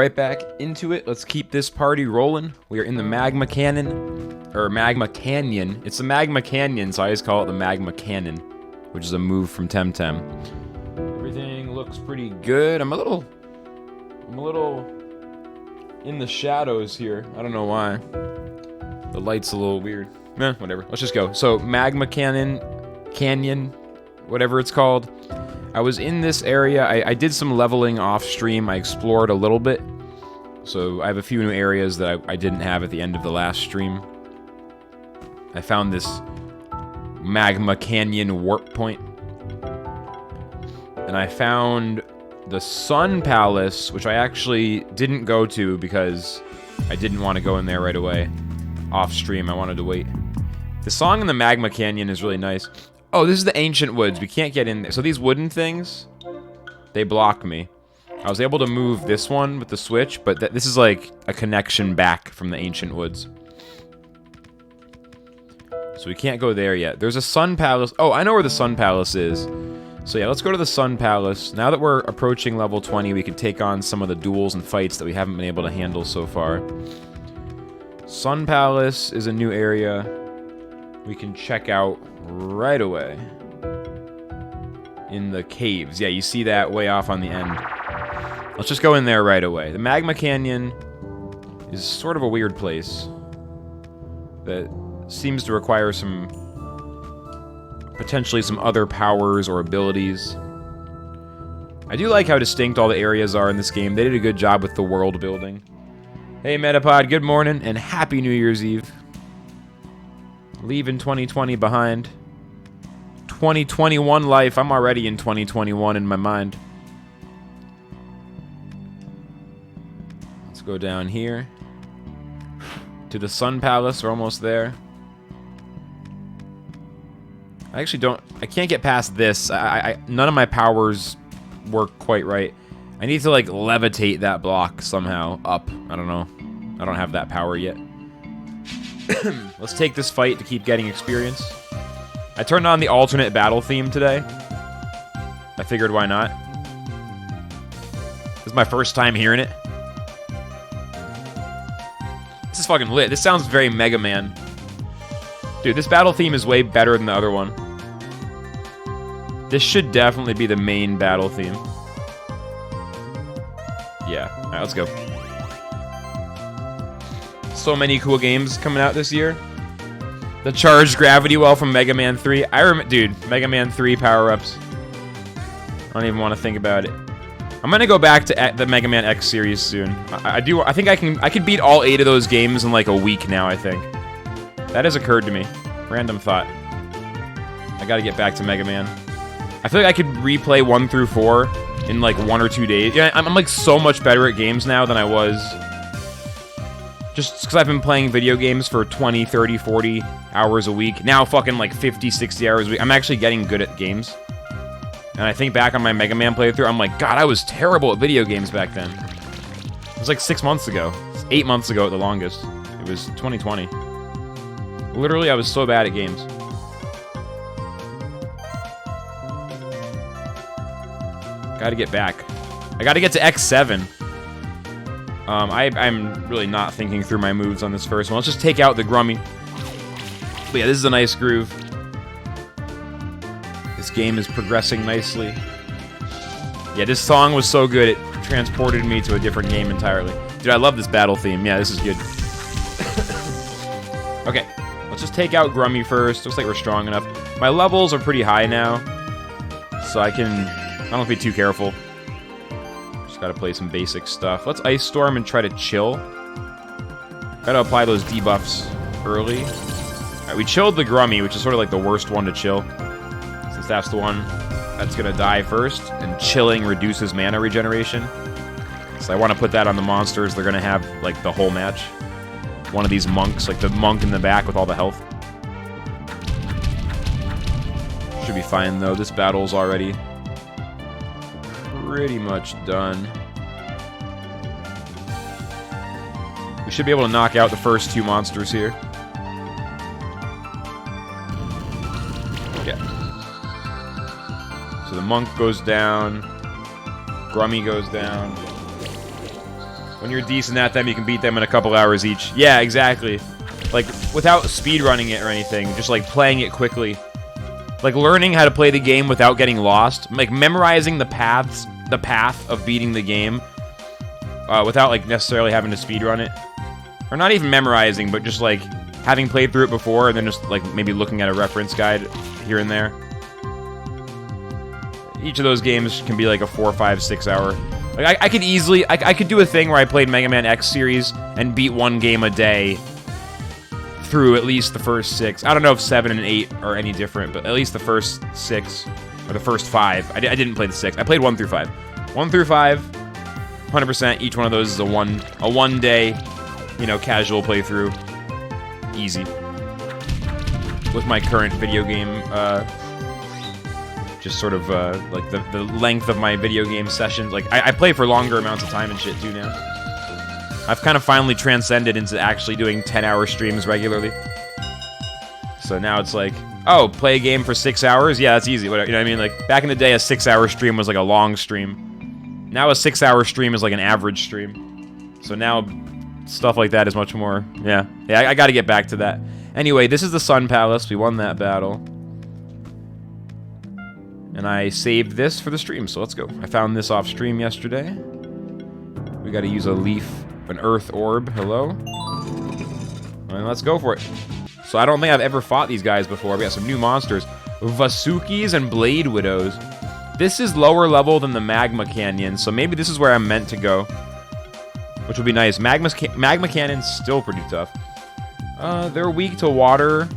Right back into it. Let's keep this party rolling. We are in the Magma Canyon, or Magma Canyon. It's the Magma Canyon, so I just call it the Magma Canyon, which is a move from Temtem. Everything looks pretty good. I'm a little in the shadows here. I don't know why. The light's a little weird. Whatever. Let's just go. So Magma Canyon, whatever it's called. I was in this area. I did some leveling off stream. I explored a little bit. So I have a few new areas that I didn't have at the end of the last stream. I found this Magma Canyon warp point. And I found the Sun Palace, which I actually didn't go to because I didn't want to go in there right away. Off stream, I wanted to wait. The song in the Magma Canyon is really nice. Oh, this is the Ancient Woods. We can't get in there. So these wooden things, they block me. I was able to move this one with the switch, but this is like a connection back from the Ancient Woods. So we can't go there yet. There's a Sun Palace. Oh, I know where the Sun Palace is. So yeah, let's go to the Sun Palace. Now that we're approaching level 20, we can take on some of the duels and fights that we haven't been able to handle so far. Sun Palace is a new area we can check out right away. In the caves. Yeah, you see that way off on the end. Let's just go in there right away. The Magma Canyon is sort of a weird place that seems to require some... potentially some other powers or abilities. I do like how distinct all the areas are in this game. They did a good job with the world building. Hey Metapod, good morning and happy New Year's Eve. Leaving 2020 behind. 2021 life. I'm already in 2021 in my mind. Let's go down here. To the Sun Palace. We're almost there. I actually don't... I can't get past this. None of my powers work quite right. I need to, like, levitate that block somehow up. I don't know. I don't have that power yet. Let's take this fight to keep getting experience. I turned on the alternate battle theme today. I figured why not. This is my first time hearing it. This is fucking lit. This sounds very Mega Man. Dude, this battle theme is way better than the other one. This should definitely be the main battle theme. Yeah. Alright, let's go. So many cool games coming out this year. The charged gravity well from Mega Man 3. Dude, Mega Man 3 power-ups. I don't even want to think about it. I'm gonna go back to the Mega Man X series soon. I think I can beat all 8 of those games in like a week now, I think. That has occurred to me. Random thought. I gotta get back to Mega Man. I feel like I could replay 1 through 4 in like 1 or 2 days. Yeah, I'm like so much better at games now than I was. Just because I've been playing video games for 20, 30, 40 hours a week. Now fucking like 50, 60 hours a week. I'm actually getting good at games. And I think back on my Mega Man playthrough, I'm like, God, I was terrible at video games back then. It was like 6 months ago. 8 months ago at the longest. It was 2020. Literally, I was so bad at games. Gotta get back. I gotta get to X7. I'm really not thinking through my moves on this first one. Let's just take out the Grummy. But yeah, this is a nice groove. This game is progressing nicely. Yeah, this song was so good, it transported me to a different game entirely. Dude, I love this battle theme. Yeah, this is good. Okay, let's just take out Grummy first. Looks like we're strong enough. My levels are pretty high now, so I don't have to be too careful. Just gotta play some basic stuff. Let's Ice Storm and try to chill. Gotta apply those debuffs early. Alright, we chilled the Grummy, which is sort of like the worst one to chill. Since that's the one that's gonna die first, and chilling reduces mana regeneration. So I want to put that on the monsters they're gonna have, like, the whole match. One of these monks, like the monk in the back with all the health. Should be fine, though. This battle's already pretty much done. We should be able to knock out the first 2 monsters here. Yeah. So the monk goes down. Grummy goes down. When you're decent at them, you can beat them in a couple hours each. Yeah, exactly. Like, without speedrunning it or anything, just, like, playing it quickly. Like, learning how to play the game without getting lost. Like, memorizing the path of beating the game without, like, necessarily having to speedrun it. Or not even memorizing, but just, like, having played through it before and then just, like, maybe looking at a reference guide here and there. Each of those games can be, like, a 4, 5, 6 hour. Like, I could easily... I could do a thing where I played Mega Man X series and beat one game a day through at least the first 6. I don't know if 7 and 8 are any different, but at least the first 6, or the first 5. I didn't play the 6. I played 1 through 5. 1 through 5, 100%. Each one of those is a one day, you know, casual playthrough. Easy. With my current video game, just sort of, like, the length of my video game sessions. Like, I play for longer amounts of time and shit, too, now. I've kind of finally transcended into actually doing 10-hour streams regularly. So now it's like, oh, play a game for 6 hours? Yeah, that's easy. Whatever, you know what I mean? Like, back in the day, a 6-hour stream was like a long stream. Now a 6-hour stream is like an average stream. So now, stuff like that is much more, yeah. Yeah, I gotta get back to that. Anyway, this is the Sun Palace. We won that battle. And I saved this for the stream, so let's go. I found this off stream yesterday. We gotta use a leaf, an earth orb. Hello? And let's go for it. So I don't think I've ever fought these guys before. We got some new monsters. Vasukis and Blade Widows. This is lower level than the Magma Canyon, so maybe this is where I'm meant to go. Which would be nice. Magma Canyon's still pretty tough. They're weak to water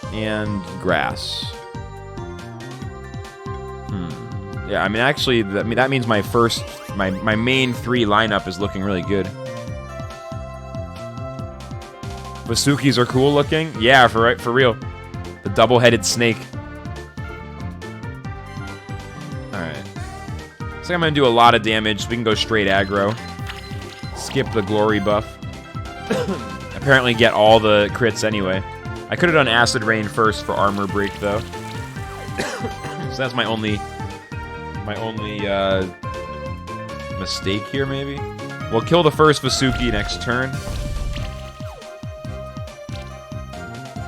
and grass. Yeah, I mean, actually, that means my main 3 lineup is looking really good. Vasukis are cool looking. Yeah, for real. The double-headed snake. Alright. So I'm gonna do a lot of damage, so we can go straight aggro. Skip the glory buff. Apparently get all the crits anyway. I could have done Acid Rain first for armor break, though. So that's my only mistake here, maybe. We'll kill the first Vasuki next turn.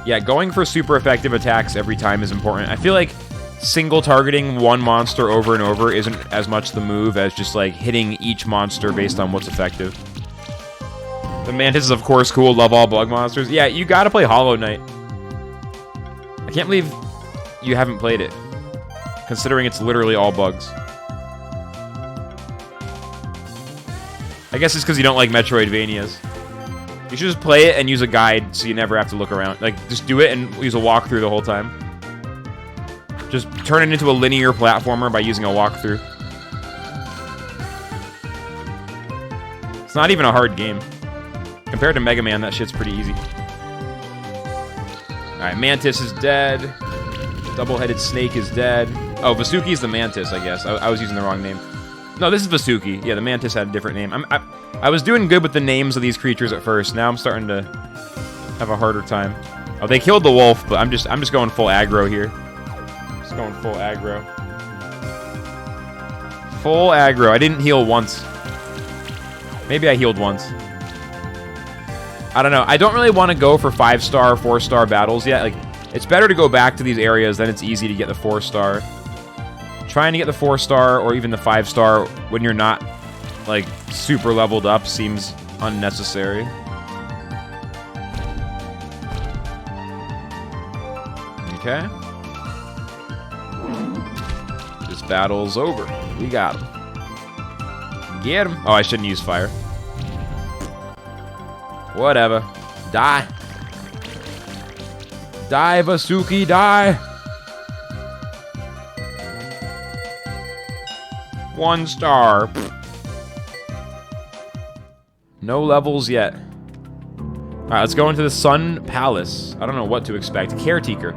Yeah, going for super effective attacks every time is important. I feel like single targeting one monster over and over isn't as much the move as just, like, hitting each monster based on what's effective. The Mantis is, of course, cool. Love all bug monsters. Yeah, you gotta play Hollow Knight. I can't believe you haven't played it, considering it's literally all bugs. I guess it's because you don't like Metroidvanias. You should just play it and use a guide so you never have to look around. Like, just do it and use a walkthrough the whole time. Just turn it into a linear platformer by using a walkthrough. It's not even a hard game. Compared to Mega Man, that shit's pretty easy. Alright, Mantis is dead. Double-headed snake is dead. Oh, Vasuki's the Mantis, I guess. I was using the wrong name. No, this is Vasuki. Yeah, the Mantis had a different name. I was doing good with the names of these creatures at first. Now I'm starting to have a harder time. Oh, they killed the wolf, but I'm just going full aggro here. Just going full aggro. Full aggro. I didn't heal once. Maybe I healed once. I don't know. I don't really want to go for 5-star, 4-star battles yet. Like, it's better to go back to these areas, then it's easy to get the 4-star. Trying to get the 4-star or even the 5-star when you're not, like, super leveled up seems unnecessary. Okay. This battle's over. We got him. Get him. Oh, I shouldn't use fire. Whatever. Die. Die, Vasuki, die. 1 star. No levels yet. Alright, let's go into the Sun Palace. I don't know what to expect. Caretaker.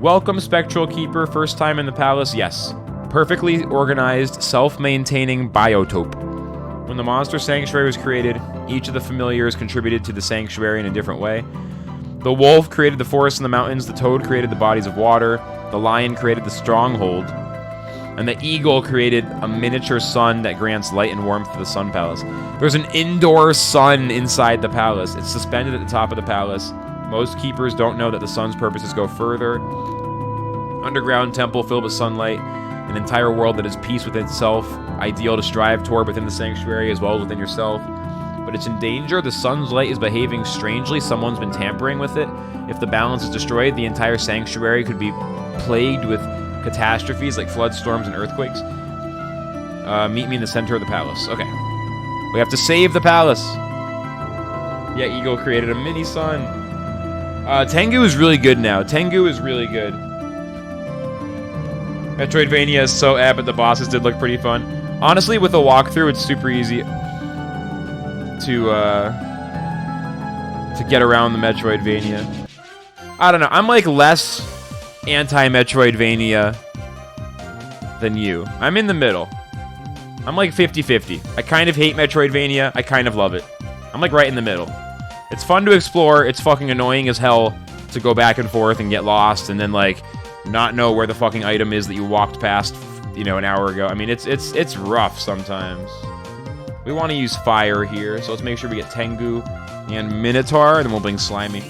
Welcome, Spectral Keeper. First time in the palace? Yes. Perfectly organized, self-maintaining biotope. When the Monster Sanctuary was created, each of the familiars contributed to the sanctuary in a different way. The wolf created the forests and the mountains, the toad created the bodies of water, the lion created the stronghold, And the eagle created a miniature sun that grants light and warmth to the Sun Palace. There's an indoor sun inside the palace. It's suspended at the top of the palace. Most keepers don't know that the sun's purposes go further. Underground temple filled with sunlight. An entire world that is peace within itself. Ideal to strive toward within the sanctuary as well as within yourself. But it's in danger. The sun's light is behaving strangely. Someone's been tampering with it. If the balance is destroyed, the entire sanctuary could be plagued with catastrophes like floods, storms, and earthquakes. Meet me in the center of the palace. Okay. We have to save the palace. Yeah, Eagle created a mini sun. Tengu is really good now. Tengu is really good. Metroidvania is so ebb, but the bosses did look pretty fun. Honestly, with a walkthrough, it's super easy to get around the Metroidvania. I don't know. I'm like less anti-Metroidvania than you. I'm in the middle. I'm like 50-50. I kind of hate Metroidvania. I kind of love it. I'm like right in the middle. It's fun to explore. It's fucking annoying as hell to go back and forth and get lost and then like not know where the fucking item is that you walked past, you know, an hour ago. I mean, it's rough sometimes. We want to use fire here, so let's make sure we get Tengu and Minotaur, and then we'll bring Slimy.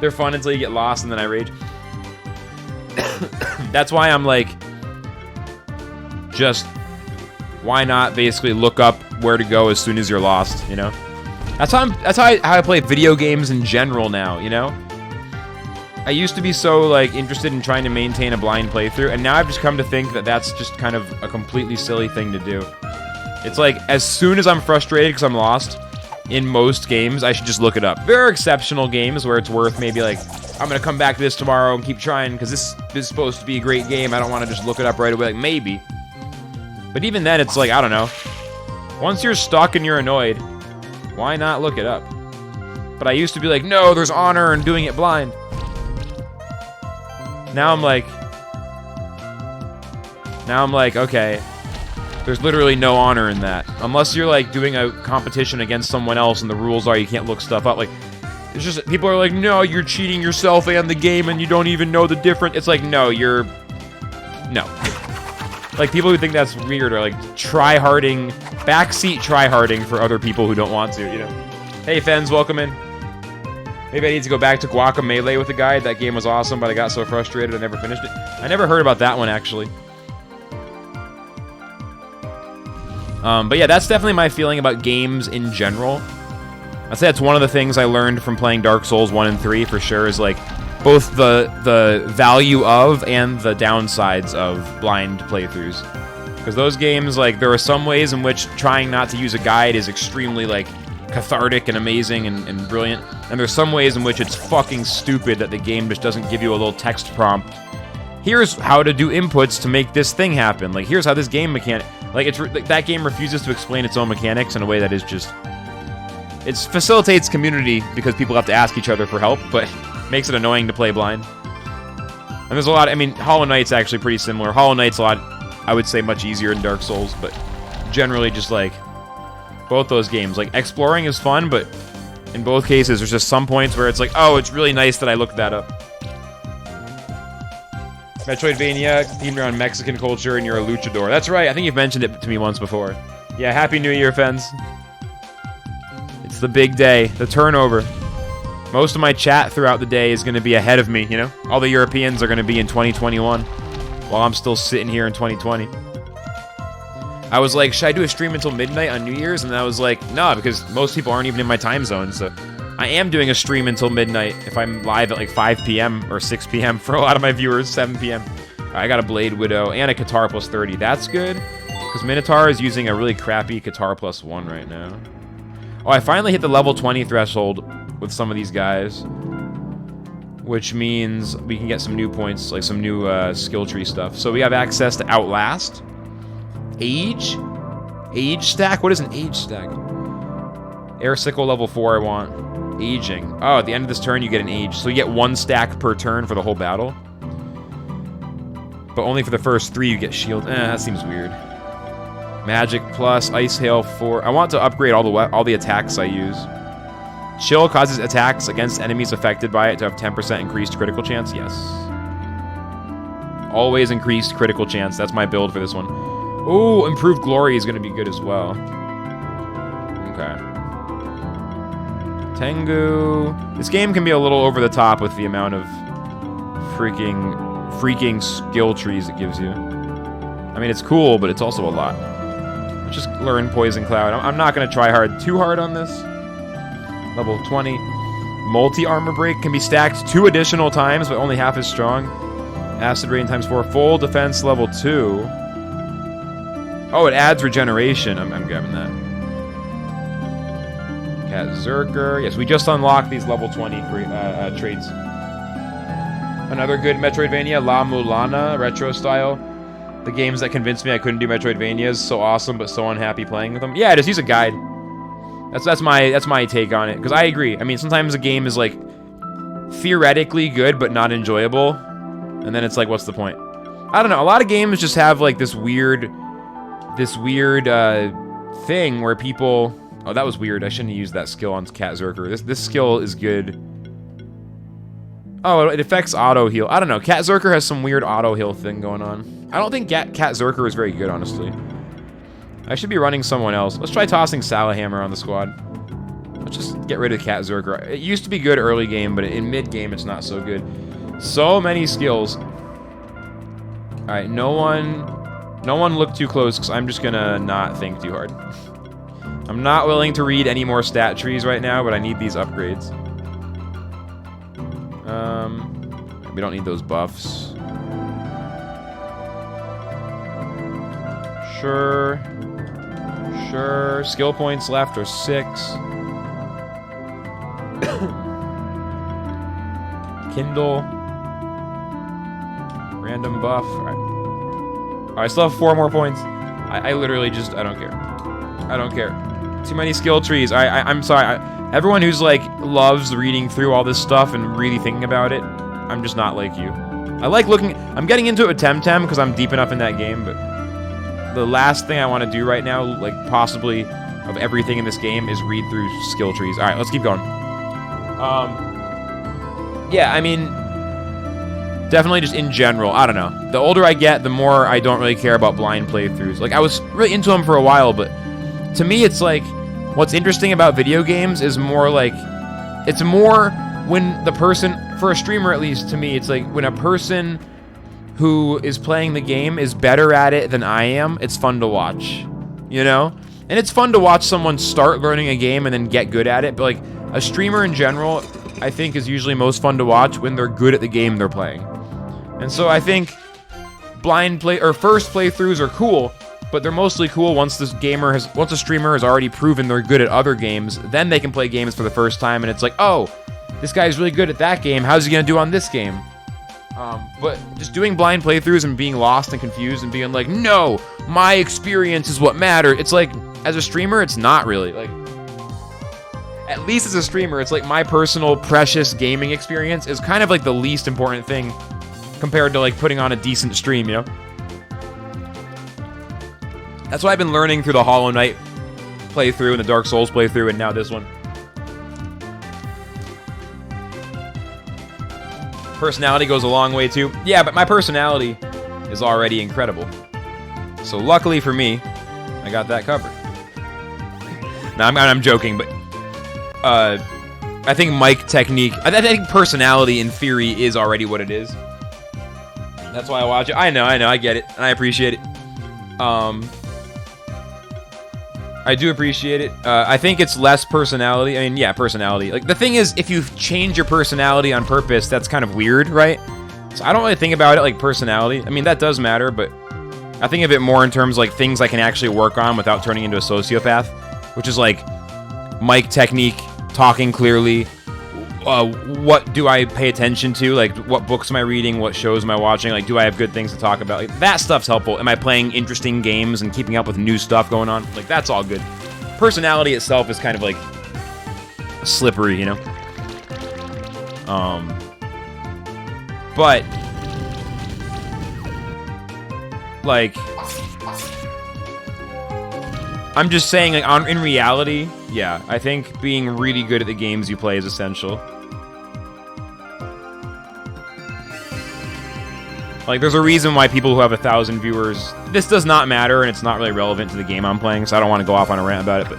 They're fun until you get lost, and then I rage. That's why I'm like, just, why not basically look up where to go as soon as you're lost, you know? That's how I play video games in general now, you know? I used to be so, like, interested in trying to maintain a blind playthrough, and now I've just come to think that that's just kind of a completely silly thing to do. It's like, as soon as I'm frustrated because I'm lost, in most games, I should just look it up. There are exceptional games where it's worth maybe, like, I'm gonna come back to this tomorrow and keep trying because this is supposed to be a great game. I don't want to just look it up right away. Like, maybe. But even then, it's like, I don't know. Once you're stuck and you're annoyed, why not look it up? But I used to be like, no, there's honor in doing it blind. Now I'm like, okay, there's literally no honor in that. Unless you're, like, doing a competition against someone else and the rules are you can't look stuff up. Like, it's just, people are like, no, you're cheating yourself and the game and you don't even know the difference. It's like, no, no. Like, people who think that's weird are, like, try-harding, backseat try-harding for other people who don't want to, you know? Hey, fans, welcome in. Maybe I need to go back to Guacamelee with the guide. That game was awesome, but I got so frustrated I never finished it. I never heard about that one, actually. But yeah, that's definitely my feeling about games in general. I'd say that's one of the things I learned from playing Dark Souls 1 and 3, for sure, is, like, both the value of and the downsides of blind playthroughs. Because those games, like, there are some ways in which trying not to use a guide is extremely, like, cathartic and amazing and brilliant. And there's some ways in which it's fucking stupid that the game just doesn't give you a little text prompt. Here's how to do inputs to make this thing happen. Like, here's how this game mechanic... Like, that game refuses to explain its own mechanics in a way that is just... It facilitates community because people have to ask each other for help, but makes it annoying to play blind. And there's a lot... I mean, Hollow Knight's actually pretty similar. Hollow Knight's a lot, I would say, much easier than Dark Souls, but generally just, like... Both those games. Like, exploring is fun, but in both cases, there's just some points where it's like, oh, it's really nice that I looked that up. Metroidvania, themed around Mexican culture, and you're a luchador. That's right, I think you've mentioned it to me once before. Yeah, Happy New Year, fans. It's the big day, the turnover. Most of my chat throughout the day is going to be ahead of me, you know? All the Europeans are going to be in 2021, while I'm still sitting here in 2020. I was like, should I do a stream until midnight on New Year's? And I was like, nah, because most people aren't even in my time zone, so... I am doing a stream until midnight if I'm live at like 5 p.m. or 6 p.m. for a lot of my viewers, 7 p.m. I got a Blade Widow and a Qatar plus 30. That's good, because Minotaur is using a really crappy Qatar plus 1 right now. Oh, I finally hit the level 20 threshold with some of these guys, which means we can get some new points, like some new skill tree stuff. So we have access to Outlast. Age stack? What is an age stack? Air Sickle level 4 I want. Aging. Oh, at the end of this turn you get an age. So you get 1 stack per turn for the whole battle. But only for the first 3 you get shield. That seems weird. Magic plus, Ice Hail 4. I want to upgrade all the attacks I use. Chill causes attacks against enemies affected by it to have 10% increased critical chance. Yes. Always increased critical chance. That's my build for this one. Oh, improved glory is going to be good as well. Okay. Tengu. This game can be a little over the top with the amount of freaking skill trees it gives you. I mean, it's cool, but it's also a lot. Let's just learn Poison Cloud. I'm not going to try too hard on this. Level 20. Multi-armor break can be stacked 2 additional times, but only half as strong. Acid rain times 4. Full defense level 2. Oh, it adds regeneration. I'm grabbing that. Cat Zerker. Yes, we just unlocked these level 20 traits. Another good Metroidvania, La Mulana, retro style. The games that convinced me I couldn't do Metroidvanias. So awesome, but so unhappy playing with them. Yeah, just use a guide. That's my take on it. Because I agree. I mean, sometimes a game is like theoretically good, but not enjoyable. And then it's like, what's the point? I don't know. A lot of games just have like this weird thing where people... Oh, that was weird. I shouldn't have used that skill on Cat Zerker. This skill is good. Oh, it affects auto heal. I don't know. Cat Zerker has some weird auto heal thing going on. I don't think Cat Zerker is very good, honestly. I should be running someone else. Let's try tossing Salahammer on the squad. Let's just get rid of Cat Zerker. It used to be good early game, but in mid game it's not so good. So many skills. All right, no one look too close because I'm just gonna not think too hard. I'm not willing to read any more stat trees right now, but I need these upgrades. We don't need those buffs. Sure. Skill points left are 6. Kindle. Random buff. Alright, I still have 4 more points. I literally just, I don't care. I don't care. Too many skill trees. I'm sorry. Everyone who's like loves reading through all this stuff and really thinking about it, I'm just not like you. I like looking. I'm getting into it with Temtem because I'm deep enough in that game, but the last thing I want to do right now, like possibly of everything in this game, is read through skill trees. All right, let's keep going. Yeah, I mean, definitely just in general. I don't know. The older I get, the more I don't really care about blind playthroughs. Like I was really into them for a while, but to me, it's like what's interesting about video games is more like it's more when the person, for a streamer at least, to me, it's like when a person who is playing the game is better at it than I am, it's fun to watch, you know? And it's fun to watch someone start learning a game and then get good at it, but like a streamer in general, I think is usually most fun to watch when they're good at the game they're playing. And so I think first playthroughs are cool, but they're mostly cool once a streamer has already proven they're good at other games, then they can play games for the first time and it's like, oh, this guy's really good at that game, how's he gonna do on this game? But just doing blind playthroughs and being lost and confused and being like, no, my experience is what matters. It's like, as a streamer, it's not really. Like, at least as a streamer, it's like my personal precious gaming experience is kind of like the least important thing compared to like putting on a decent stream, you know? That's what I've been learning through the Hollow Knight playthrough and the Dark Souls playthrough and now this one. Personality goes a long way too. Yeah, but my personality is already incredible. So luckily for me, I got that covered. Now I'm joking, but I think mic technique, I think personality in theory is already what it is. That's why I watch it. I know, I get it, and I appreciate it. I do appreciate it. I think it's less personality. I mean, yeah, personality. Like, the thing is, if you change your personality on purpose, that's kind of weird, right? So I don't really think about it like personality. I mean, that does matter, but I think of it more in terms of, like, things I can actually work on without turning into a sociopath, which is, like, mic technique, talking clearly, what do I pay attention to? Like, what books am I reading? What shows am I watching? Like, do I have good things to talk about? Like, that stuff's helpful. Am I playing interesting games and keeping up with new stuff going on? Like, that's all good. Personality itself is kind of, like, slippery, you know? But, like, I'm just saying, like, in reality, yeah, I think being really good at the games you play is essential. Like, there's a reason why people who have 1,000 viewers... This does not matter, and it's not really relevant to the game I'm playing, so I don't want to go off on a rant about it, but...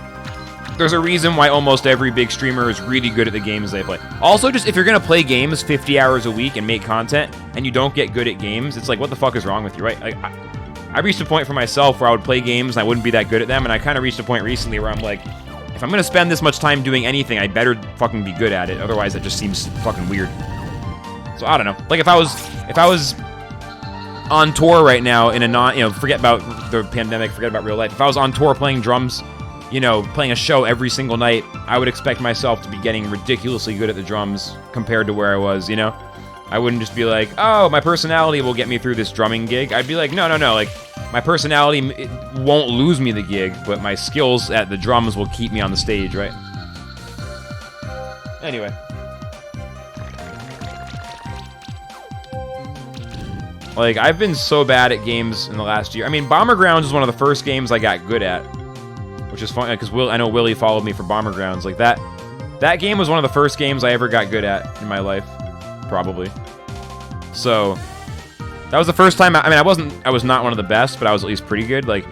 There's a reason why almost every big streamer is really good at the games they play. Also, just if you're going to play games 50 hours a week and make content, and you don't get good at games, it's like, what the fuck is wrong with you, right? Like, I reached a point for myself where I would play games and I wouldn't be that good at them, and I kind of reached a point recently where I'm like, if I'm going to spend this much time doing anything, I better fucking be good at it. Otherwise, it just seems fucking weird. So, I don't know. Like, if I was on tour right now in a forget about the pandemic, forget about real life. If I was on tour playing drums, playing a show every single night, I would expect myself to be getting ridiculously good at the drums compared to where I was, I wouldn't just be like, oh, my personality will get me through this drumming gig. I'd be like, no, like, my personality won't lose me the gig, but my skills at the drums will keep me on the stage, right? Anyway. Like, I've been so bad at games in the last year. I mean, Bomber Grounds is one of the first games I got good at, which is funny, because I know Willie followed me for Bomber Grounds. Like, that game was one of the first games I ever got good at in my life, probably. So, that was the first time, I was not one of the best, but I was at least pretty good. Like,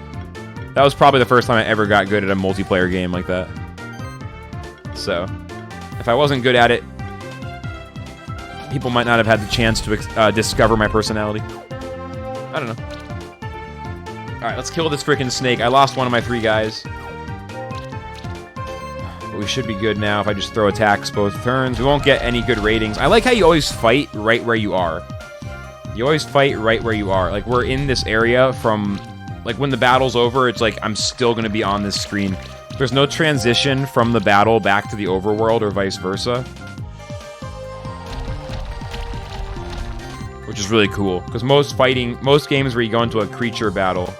that was probably the first time I ever got good at a multiplayer game like that. So, if I wasn't good at it, people might not have had the chance to discover my personality. I don't know. Alright, let's kill this freaking snake. I lost one of my 3 guys. But we should be good now if I just throw attacks both turns. We won't get any good ratings. I like how you always fight right where you are. You always fight right where you are. Like, we're in this area from... Like, when the battle's over, it's like, I'm still going to be on this screen. There's no transition from the battle back to the overworld or vice versa. Which is really cool, because most games where you go into a creature battle,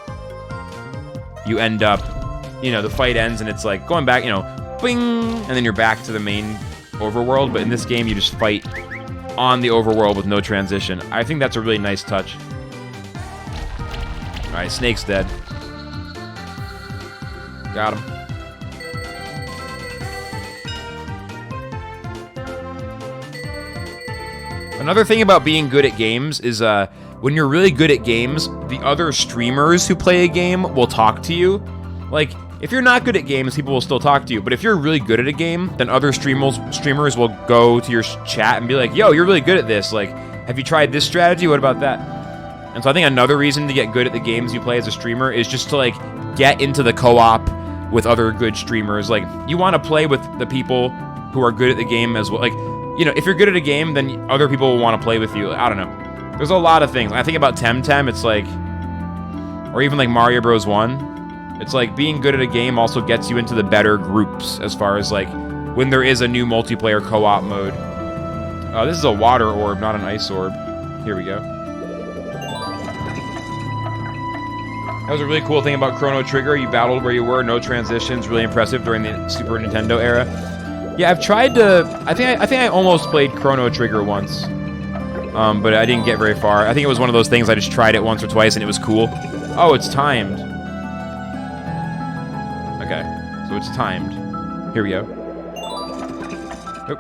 you end up, the fight ends and it's like going back, bing, and then you're back to the main overworld, but in this game you just fight on the overworld with no transition. I think that's a really nice touch. Alright, Snake's dead. Got him. Another thing about being good at games is when you're really good at games, the other streamers who play a game will talk to you. Like, if you're not good at games, people will still talk to you. But if you're really good at a game, then other streamers will go to your chat and be like, yo, you're really good at this. Like, have you tried this strategy? What about that? And so I think another reason to get good at the games you play as a streamer is just to, like, get into the co-op with other good streamers. Like, you want to play with the people who are good at the game as well. Like, if you're good at a game, then other people will want to play with you. I don't know. There's a lot of things. I think about Temtem, it's like... Or even like Mario Bros. 1. It's like being good at a game also gets you into the better groups as far as like when there is a new multiplayer co-op mode. This is a water orb, not an ice orb. Here we go. That was a really cool thing about Chrono Trigger. You battled where you were, no transitions. Really impressive during the Super Nintendo era. Yeah, I've tried to... I think I almost played Chrono Trigger once. But I didn't get very far. I think it was one of those things I just tried it once or twice and it was cool. Oh, it's timed. Okay, so it's timed. Here we go. Oop.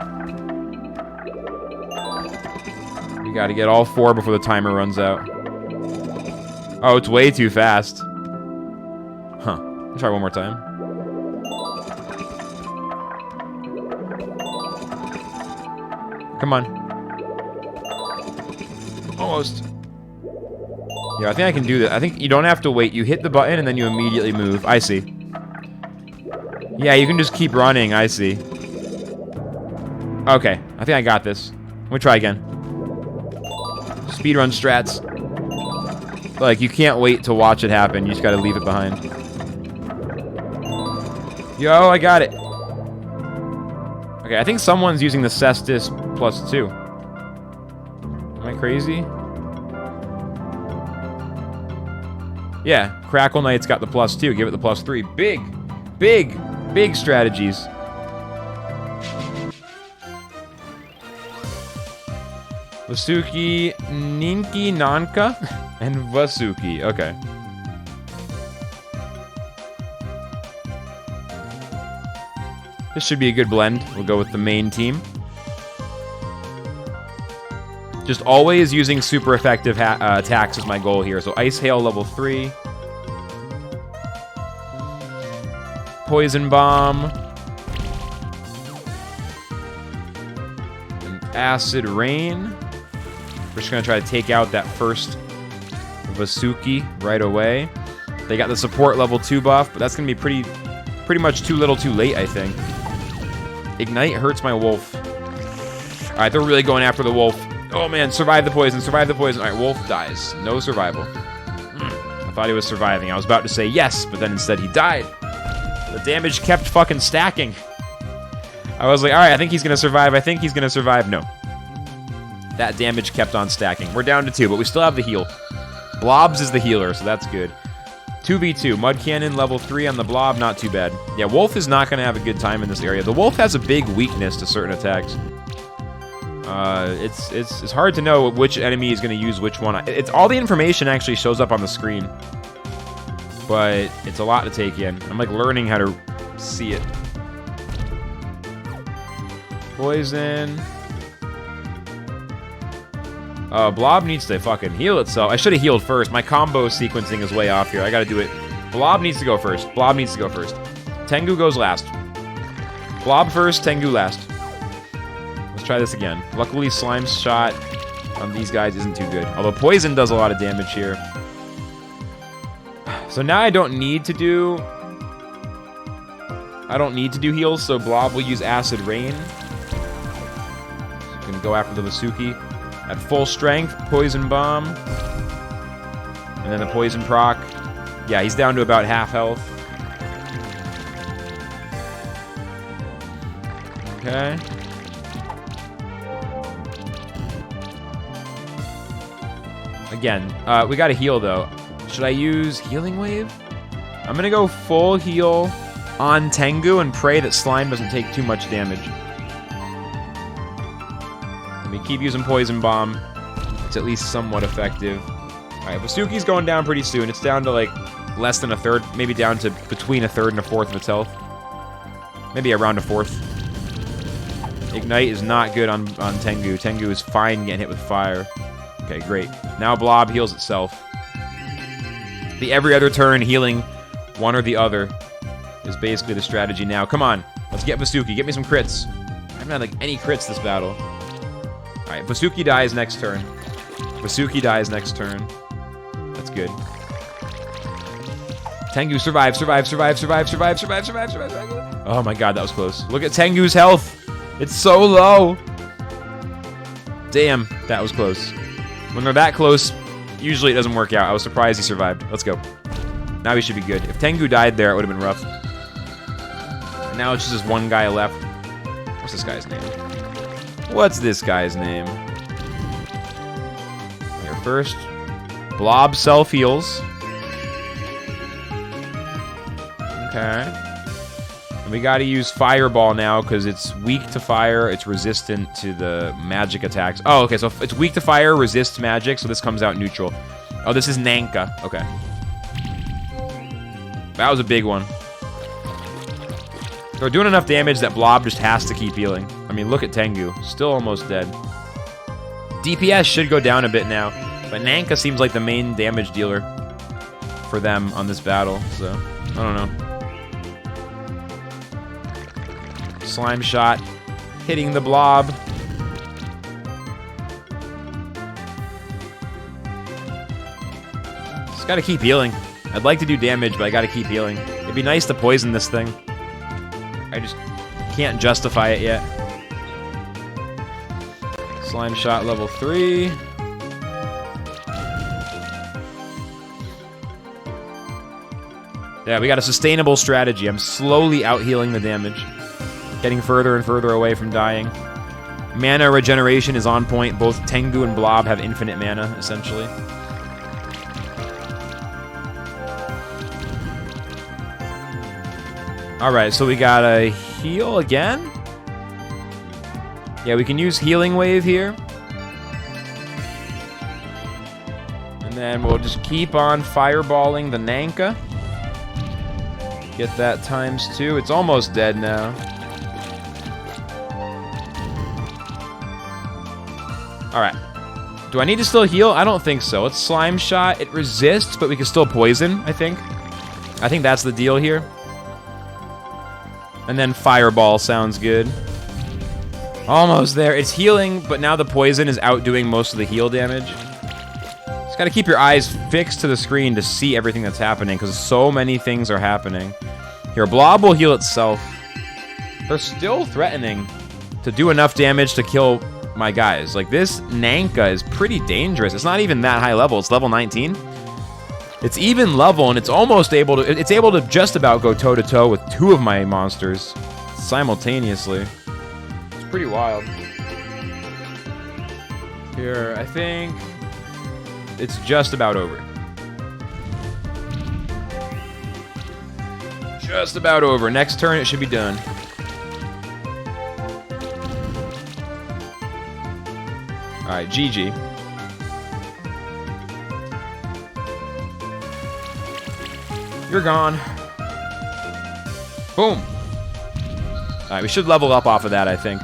We gotta get all 4 before the timer runs out. Oh, it's way too fast. Huh. Let's try one more time. Come on. Almost. Yeah, I think I can do that. I think you don't have to wait. You hit the button and then you immediately move. I see. Yeah, you can just keep running. I see. Okay, I think I got this. Let me try again. Speedrun strats. Like, you can't wait to watch it happen. You just gotta leave it behind. Yo, I got it. Okay, I think someone's using the Cestus +2. Am I crazy? Yeah, Crackle Knight's got the +2. Give it the +3. Big strategies. Vasuki, Ninki, Nanka, and Vasuki. Okay. This should be a good blend. We'll go with the main team. Just always using super effective attacks is my goal here. So Ice Hail level 3. Poison Bomb. And Acid Rain. We're just going to try to take out that first Vasuki right away. They got the support level 2 buff, but that's going to be pretty much too little too late, I think. Ignite hurts my wolf. Alright, they're really going after the wolf. Oh man, survive the poison, survive the poison. Alright, wolf dies. No survival. I thought he was surviving. I was about to say yes, but then instead he died. The damage kept fucking stacking. I was like, alright, I think he's gonna survive. I think he's gonna survive. No. That damage kept on stacking. We're down to 2, but we still have the heal. Blobs is the healer, so that's good. 2v2. Mud Cannon level 3 on the Blob, not too bad. Yeah, Wolf is not going to have a good time in this area. The Wolf has a big weakness to certain attacks. It's hard to know which enemy is going to use which one. It's all the information actually shows up on the screen. But it's a lot to take in. I'm like learning how to see it. Poison. Blob needs to fucking heal itself. I should have healed first. My combo sequencing is way off here. I gotta do it. Blob needs to go first. Blob needs to go first. Tengu goes last. Blob first, Tengu last. Let's try this again. Luckily, Slime's shot on these guys isn't too good. Although Poison does a lot of damage here. So now I don't need to do heals, so Blob will use Acid Rain. So gonna go after the Vasuki. At full strength, Poison Bomb. And then the Poison proc. Yeah, he's down to about half health. Okay. Again, we gotta heal though. Should I use Healing Wave? I'm gonna go full heal on Tengu and pray that Slime doesn't take too much damage. We keep using Poison Bomb. It's at least somewhat effective. Alright, Vasuki's going down pretty soon. It's down to like less than a third, maybe down to between a third and a fourth of its health. Maybe around a fourth. Ignite is not good on Tengu. Tengu is fine getting hit with fire. Okay, great. Now Blob heals itself. The every other turn healing one or the other is basically the strategy now. Come on, let's get Vasuki. Get me some crits. I haven't had like any crits this battle. Alright, Vasuki dies next turn. Vasuki dies next turn. That's good. Tengu, survive. Oh my god, that was close. Look at Tengu's health. It's so low. Damn, that was close. When they're that close, usually it doesn't work out. I was surprised he survived. Let's go. Now he should be good. If Tengu died there, it would have been rough. And now it's just this one guy left. What's this guy's name? What's this guy's name? Here first. Blob self-heals. Okay. And we gotta use Fireball now, because it's weak to fire, it's resistant to the magic attacks. Oh, okay, so it's weak to fire, resists magic, so this comes out neutral. Oh, this is Nanka. Okay. That was a big one. They're doing enough damage that Blob just has to keep healing. I mean, look at Tengu. Still almost dead. DPS should go down a bit now, but Nanka seems like the main damage dealer for them on this battle, so I don't know. Slime shot, hitting the Blob. Just gotta keep healing. I'd like to do damage, but I gotta keep healing. It'd be nice to poison this thing. I just can't justify it yet. Slime shot level 3. Yeah, we got a sustainable strategy. I'm slowly out-healing the damage. Getting further and further away from dying. Mana regeneration is on point. Both Tengu and Blob have infinite mana, essentially. Alright, so we gotta heal again? Yeah, we can use Healing Wave here. And then we'll just keep on fireballing the Nanka. Get that ×2. It's almost dead now. Alright. Do I need to still heal? I don't think so. It's Slime Shot. It resists, but we can still poison, I think. I think that's the deal here. And then Fireball sounds good. Almost there. It's healing, but now the poison is outdoing most of the heal damage. Just gotta keep your eyes fixed to the screen to see everything that's happening, because so many things are happening. Here, Blob will heal itself. They're still threatening to do enough damage to kill my guys. Like, this Nanka is pretty dangerous. It's not even that high level. It's level 19. It's even level, and it's almost able to... It's able to just about go toe-to-toe with two of my monsters simultaneously. It's pretty wild. Here, I think... It's just about over. Just about over. Next turn, it should be done. Alright, GG. You're gone. Boom. Alright, we should level up off of that, I think.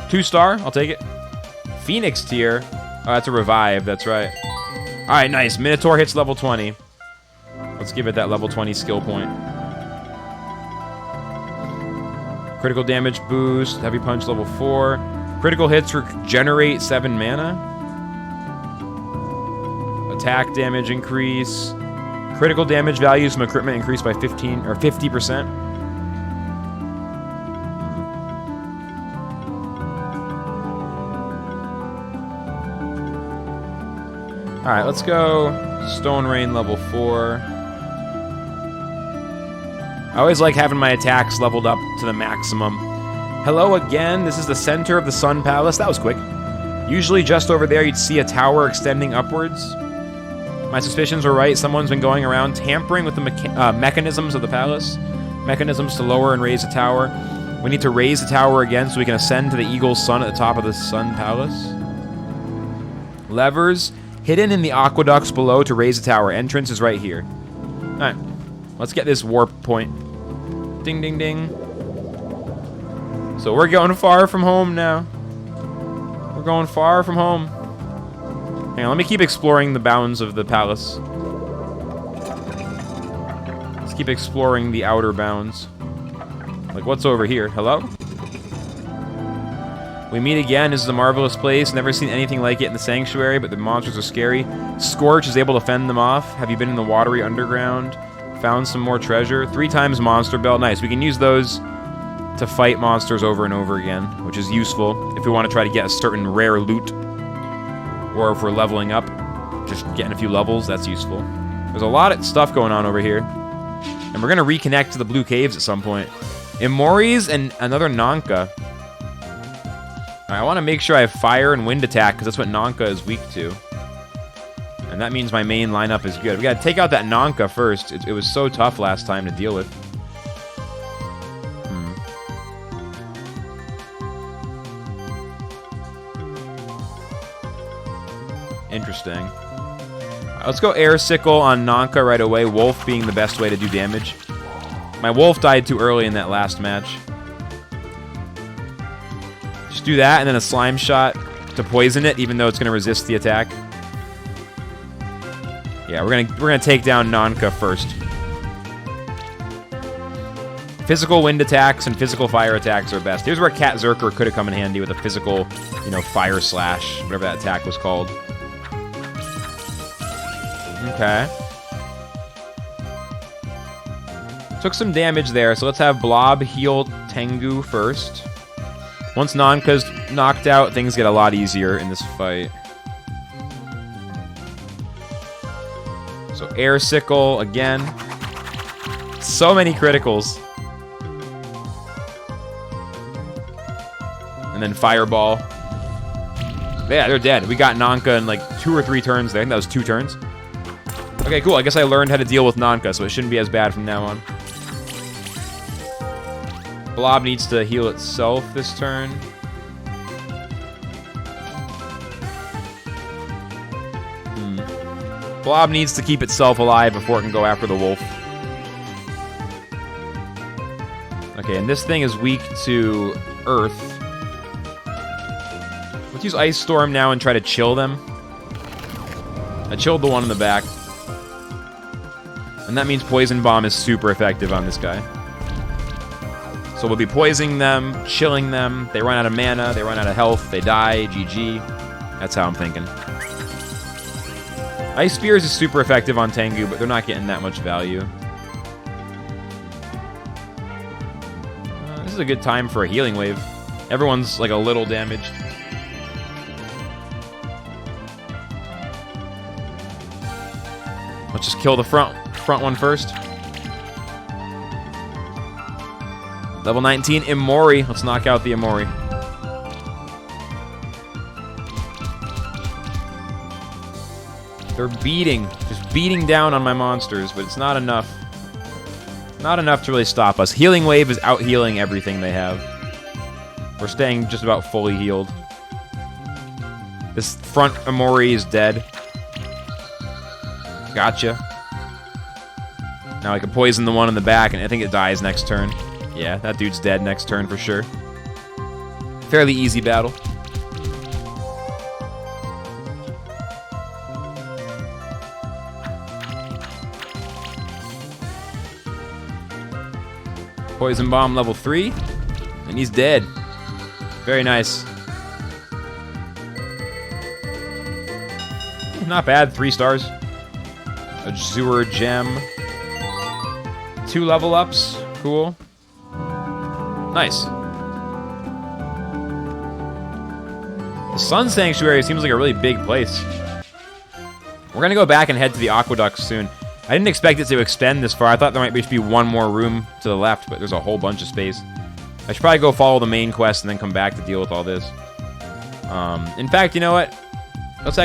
2-star, I'll take it. Phoenix tier. Oh, that's a revive, that's right. Alright, nice. Minotaur hits level 20. Let's give it that level 20 skill point. Critical damage boost. Heavy punch level 4. Critical hits regenerate 7 mana. Attack damage increase. Critical damage values from equipment increased by 15 or 50%. Alright, let's go Stone Rain level 4. I always like having my attacks leveled up to the maximum. Hello again, this is the center of the Sun Palace. That was quick. Usually just over there you'd see a tower extending upwards. My suspicions were right. Someone's been going around tampering with the mechanisms of the palace. Mechanisms to lower and raise the tower. We need to raise the tower again so we can ascend to the Eagle's Sun at the top of the Sun Palace. Levers hidden in the aqueducts below to raise the tower. Entrance is right here. Alright, let's get this warp point. Ding, ding, ding. So we're going far from home now. We're going far from home. Hang on, let me keep exploring the bounds of the palace. Let's keep exploring the outer bounds. Like, what's over here? Hello? We meet again. This is a marvelous place. Never seen anything like it in the sanctuary, but the monsters are scary. Scorch is able to fend them off. Have you been in the watery underground? Found some more treasure. 3 times monster belt. Nice. We can use those to fight monsters over and over again, which is useful if we want to try to get a certain rare loot. Or if we're leveling up, just getting a few levels, that's useful. There's a lot of stuff going on over here. And we're going to reconnect to the Blue Caves at some point. Imoris and another Nanka. I want to make sure I have fire and wind attack, because that's what Nanka is weak to. And that means my main lineup is good. We got to take out that Nanka first. It was so tough last time to deal with. Interesting. Let's go Air Sickle on Nanka right away. Wolf being the best way to do damage. My Wolf died too early in that last match. Just do that and then a Slime Shot to poison it, even though it's going to resist the attack. Yeah, we're gonna take down Nanka first. Physical wind attacks and physical fire attacks are best. Here's where Cat Zerker could have come in handy with a physical, you know, fire slash, whatever that attack was called. Okay. Took some damage there, so let's have Blob heal Tengu first. Once Nanka's knocked out, things get a lot easier in this fight. So Air Sickle again. So many criticals. And then Fireball. Yeah, they're dead. We got Nanka in like 2 or 3 turns there. I think that was 2 turns. Okay, cool. I guess I learned how to deal with Nanka, so it shouldn't be as bad from now on. Blob needs to heal itself this turn. Blob needs to keep itself alive before it can go after the wolf. Okay, and this thing is weak to earth. use Ice Storm now and try to chill them. I chilled the one in the back. And that means Poison Bomb is super effective on this guy. So we'll be poisoning them, chilling them. They run out of mana, they run out of health, they die, GG. That's how I'm thinking. Ice Spears is super effective on Tengu, but they're not getting that much value. This is a good time for a Healing Wave. Everyone's like a little damaged. Let's just kill the front one first. Level 19, Imori. Let's knock out the Imori. They're just beating down on my monsters, but it's not enough. Not enough to really stop us. Healing Wave is out-healing everything they have. We're staying just about fully healed. This front Imori is dead. Gotcha. Now I can poison the one in the back, and I think it dies next turn. Yeah, that dude's dead next turn for sure. Fairly easy battle. Poison Bomb level 3, and he's dead. Very nice. Not bad, 3 stars. Azure Gem. 2 level ups, cool. Nice. The Sun Sanctuary seems like a really big place. We're gonna go back and head to the Aqueduct soon. I didn't expect it to extend this far. I thought there might just be one more room to the left, but there's a whole bunch of space. I should probably go follow the main quest and then come back to deal with all this. In fact, you know what? Let's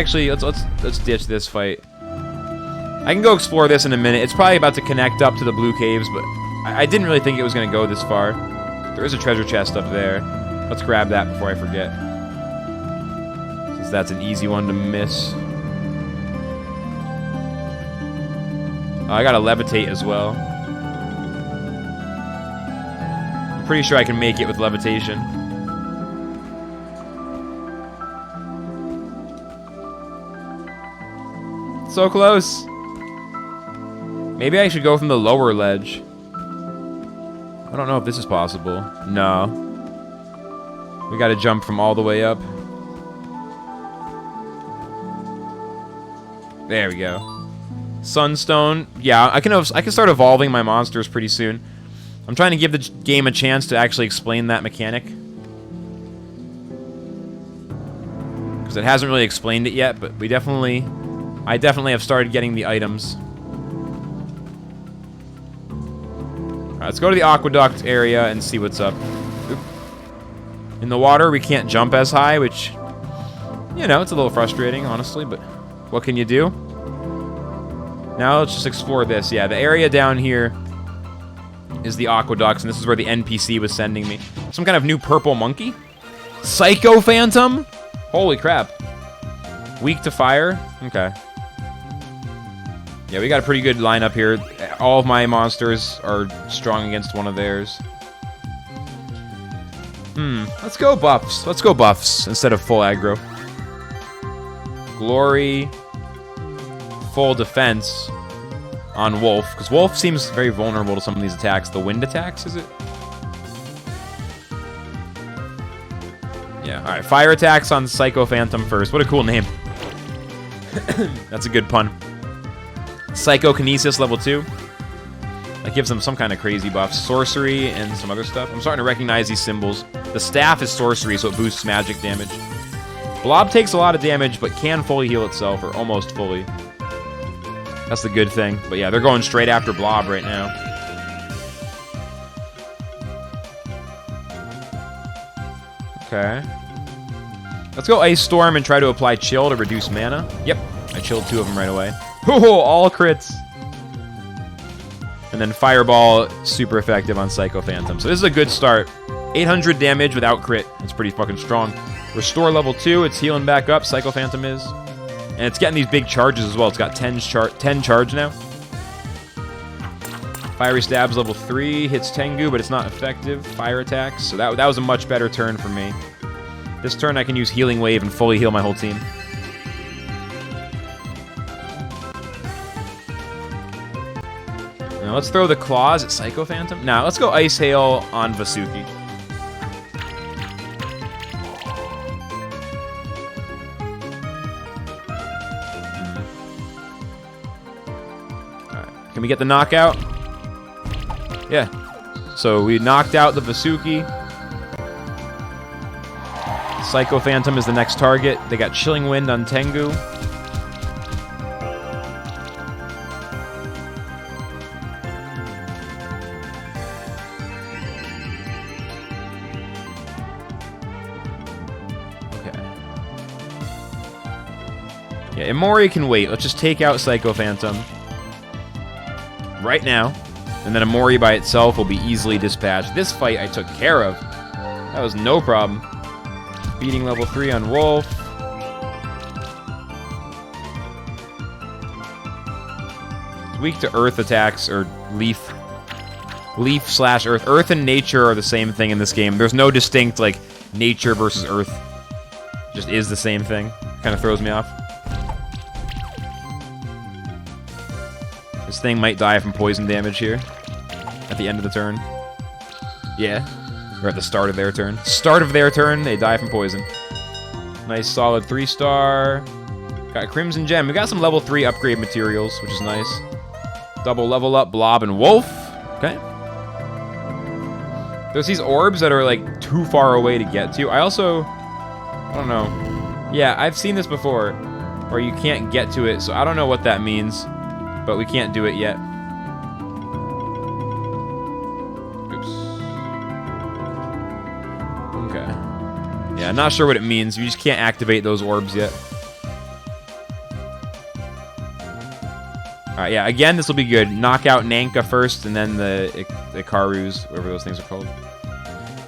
ditch this fight. I can go explore this in a minute. It's probably about to connect up to the blue caves, but I didn't really think it was going to go this far. There is a treasure chest up there. Let's grab that before I forget, since that's an easy one to miss. Oh, I got to levitate as well. I'm pretty sure I can make it with levitation. So close. Maybe I should go from the lower ledge. I don't know if this is possible. No. We gotta jump from all the way up. There we go. Sunstone. Yeah, I can start evolving my monsters pretty soon. I'm trying to give the game a chance to actually explain that mechanic, because it hasn't really explained it yet, but I definitely have started getting the items. Alright, let's go to the Aqueduct area and see what's up. Oop. In the water, we can't jump as high, which, you know, it's a little frustrating, honestly, but what can you do? Now let's just explore this. Yeah, the area down here is the Aqueducts, and this is where the NPC was sending me. Some kind of new purple monkey? Psycho Phantom? Holy crap. Weak to fire? Okay. Yeah, we got a pretty good lineup here. All of my monsters are strong against one of theirs. Let's go buffs. Let's go buffs instead of full aggro. Glory. Full defense on Wolf, because Wolf seems very vulnerable to some of these attacks. The wind attacks, is it? Yeah, alright. Fire attacks on Psycho Phantom first. What a cool name. That's a good pun. Psychokinesis level 2. That gives them some kind of crazy buffs. Sorcery and some other stuff. I'm starting to recognize these symbols. The staff is sorcery, so it boosts magic damage. Blob takes a lot of damage, but can fully heal itself, or almost fully. That's the good thing. But yeah, they're going straight after Blob right now. Okay. Let's go Ice Storm and try to apply Chill to reduce mana. Yep, I chilled 2 of them right away. Oh, all crits. And then Fireball, super effective on Psycho Phantom. So this is a good start. 800 damage without crit. It's pretty fucking strong. Restore level 2. It's healing back up. Psycho Phantom is. And it's getting these big charges as well. It's got 10 charge now. Fiery Stabs level 3. Hits Tengu, but it's not effective. Fire attacks. So that was a much better turn for me. This turn I can use Healing Wave and fully heal my whole team. Now let's throw the Claws at Psycho Phantom. Now let's go Ice Hail on Vasuki. Alright, can we get the knockout? Yeah. So we knocked out the Vasuki. Psycho Phantom is the next target. They got Chilling Wind on Tengu. Okay. Yeah, Imori can wait. Let's just take out Psycho Phantom right now. And then Imori by itself will be easily dispatched. This fight I took care of. That was no problem. Beating level 3 on Wolf. Weak to earth attacks or leaf. Leaf slash earth. Earth and nature are the same thing in this game. There's no distinct, like, nature versus earth. Just is the same thing. Kind of throws me off. This thing might die from poison damage here. At the end of the turn. Yeah. Or at the start of their turn. Start of their turn, they die from poison. Nice solid 3-star. Got Crimson Gem. We got some level 3 upgrade materials, which is nice. Double level up Blob and Wolf. Okay. There's these orbs that are like too far away to get to. I don't know. Yeah, I've seen this before. Where you can't get to it, so I don't know what that means. But we can't do it yet. Yeah, I'm not sure what it means. You just can't activate those orbs yet. Alright, yeah, again, this will be good. Knock out Nanka first, and then the Ikarus, whatever those things are called.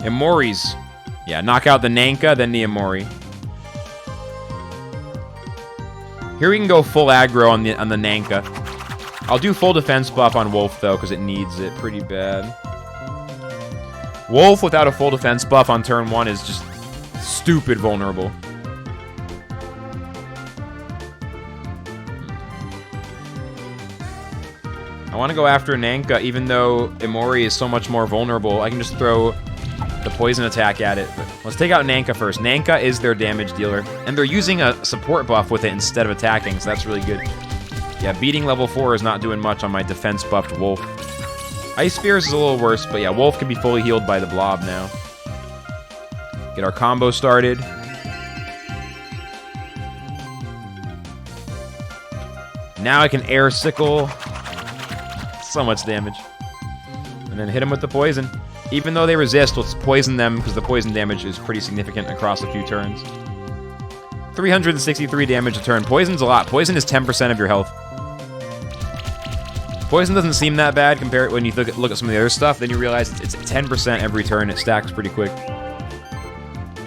Imoris. Yeah, knock out the Nanka, then the Imori. Here we can go full aggro on the Nanka. I'll do full defense buff on Wolf, though, because it needs it pretty bad. Wolf without a full defense buff on turn 1 is just stupid vulnerable. I want to go after Nanka, even though Imori is so much more vulnerable. I can just throw the poison attack at it. But let's take out Nanka first. Nanka is their damage dealer. And they're using a support buff with it instead of attacking, so that's really good. Yeah, beating level 4 is not doing much on my defense buffed Wolf. Ice Spears is a little worse, but yeah, Wolf can be fully healed by the Blob now. Get our combo started. Now I can Air Sickle. So much damage. And then hit him with the poison. Even though they resist, let's poison them, because the poison damage is pretty significant across a few turns. 363 damage a turn. Poison's a lot. Poison is 10% of your health. Poison doesn't seem that bad compared when you look at some of the other stuff. Then you realize it's 10% every turn. It stacks pretty quick.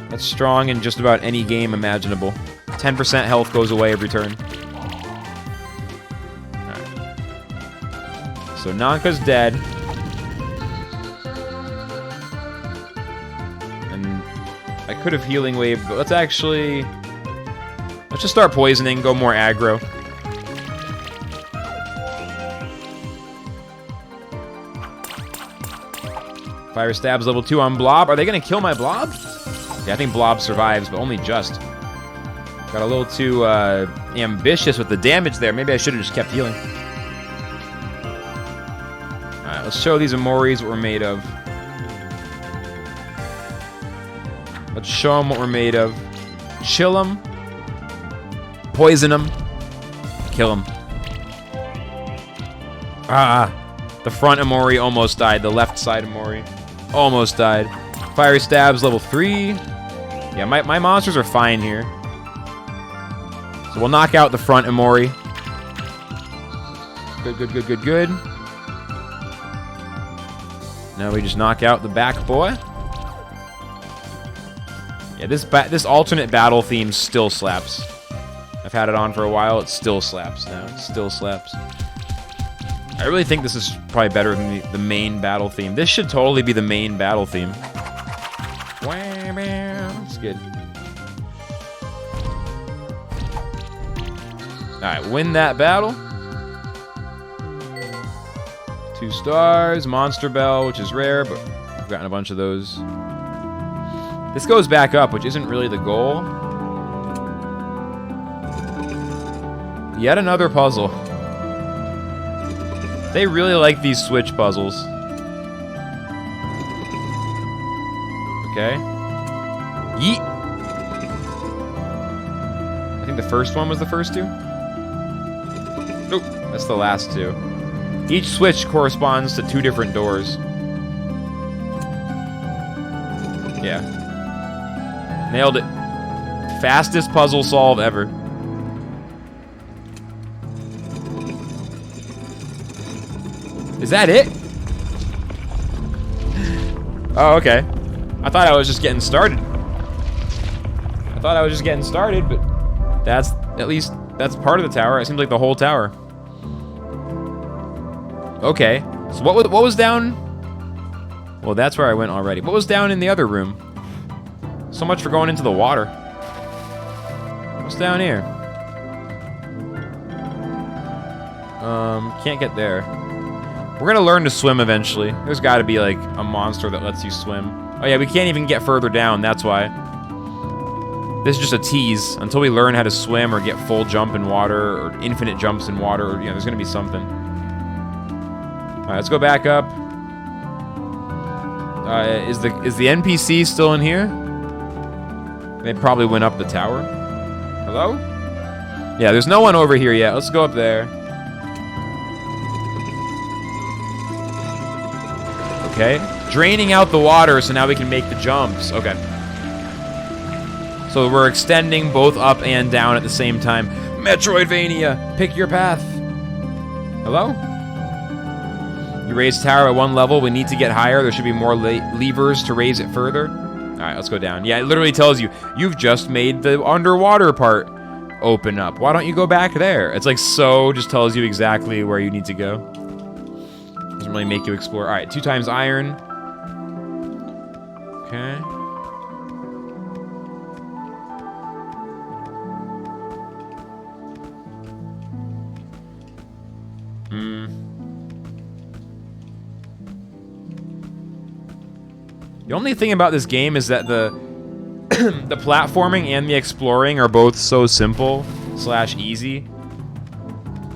That's strong in just about any game imaginable. 10% health goes away every turn. Alright. So Nanka's dead. And I could have Healing Wave, but let's just start poisoning, go more aggro. Fire Stab's level 2 on Blob. Are they going to kill my Blob? Yeah, I think Blob survives, but only just. Got a little too ambitious with the damage there. Maybe I should have just kept healing. Alright, let's show these Imoris what we're made of. Let's show them what we're made of. Chill them. Poison them. Kill them. The front Imori almost died. The left side Imori almost died. Fiery Stab's level 3. Yeah, my monsters are fine here. So we'll knock out the front Imori. Good. Now we just knock out the back boy. Yeah, this alternate battle theme still slaps. I've had it on for a while. It still slaps now. It still slaps. I really think this is probably better than the main battle theme. This should totally be the main battle theme. It's good. Alright, win that battle. 2 stars. Monster Bell, which is rare, but I've gotten a bunch of those. This goes back up, which isn't really the goal. Yet another puzzle. They really like these switch puzzles. Okay. Yeet. I think the first one was the first 2. Nope, that's the last 2. Each switch corresponds to 2 different doors. Yeah. Nailed it. Fastest puzzle solve ever. Is that it? Oh, okay. I thought I was just getting started. But that's, at least, that's part of the tower. It seems like the whole tower. Okay. So what was down? Well, that's where I went already. What was down in the other room? So much for going into the water. What's down here? Can't get there. We're gonna learn to swim eventually. There's gotta be like a monster that lets you swim. Oh yeah, we can't even get further down, that's why. This is just a tease. Until we learn how to swim or get full jump in water or infinite jumps in water, or, you know, there's gonna be something. Alright, let's go back up. Is the NPC still in here? They probably went up the tower. Hello? Yeah, there's no one over here yet. Let's go up there. Okay. Draining out the water so now we can make the jumps. Okay. So we're extending both up and down at the same time. Metroidvania! Pick your path. Hello? You raised the tower at 1 level. We need to get higher. There should be more levers to raise it further. Alright, let's go down. Yeah, it literally tells you, you've just made the underwater part open up. Why don't you go back there? It's like so, just tells you exactly where you need to go. Doesn't really make you explore. Alright, 2 times iron. Okay. The only thing about this game is that the the platforming and the exploring are both so simple / easy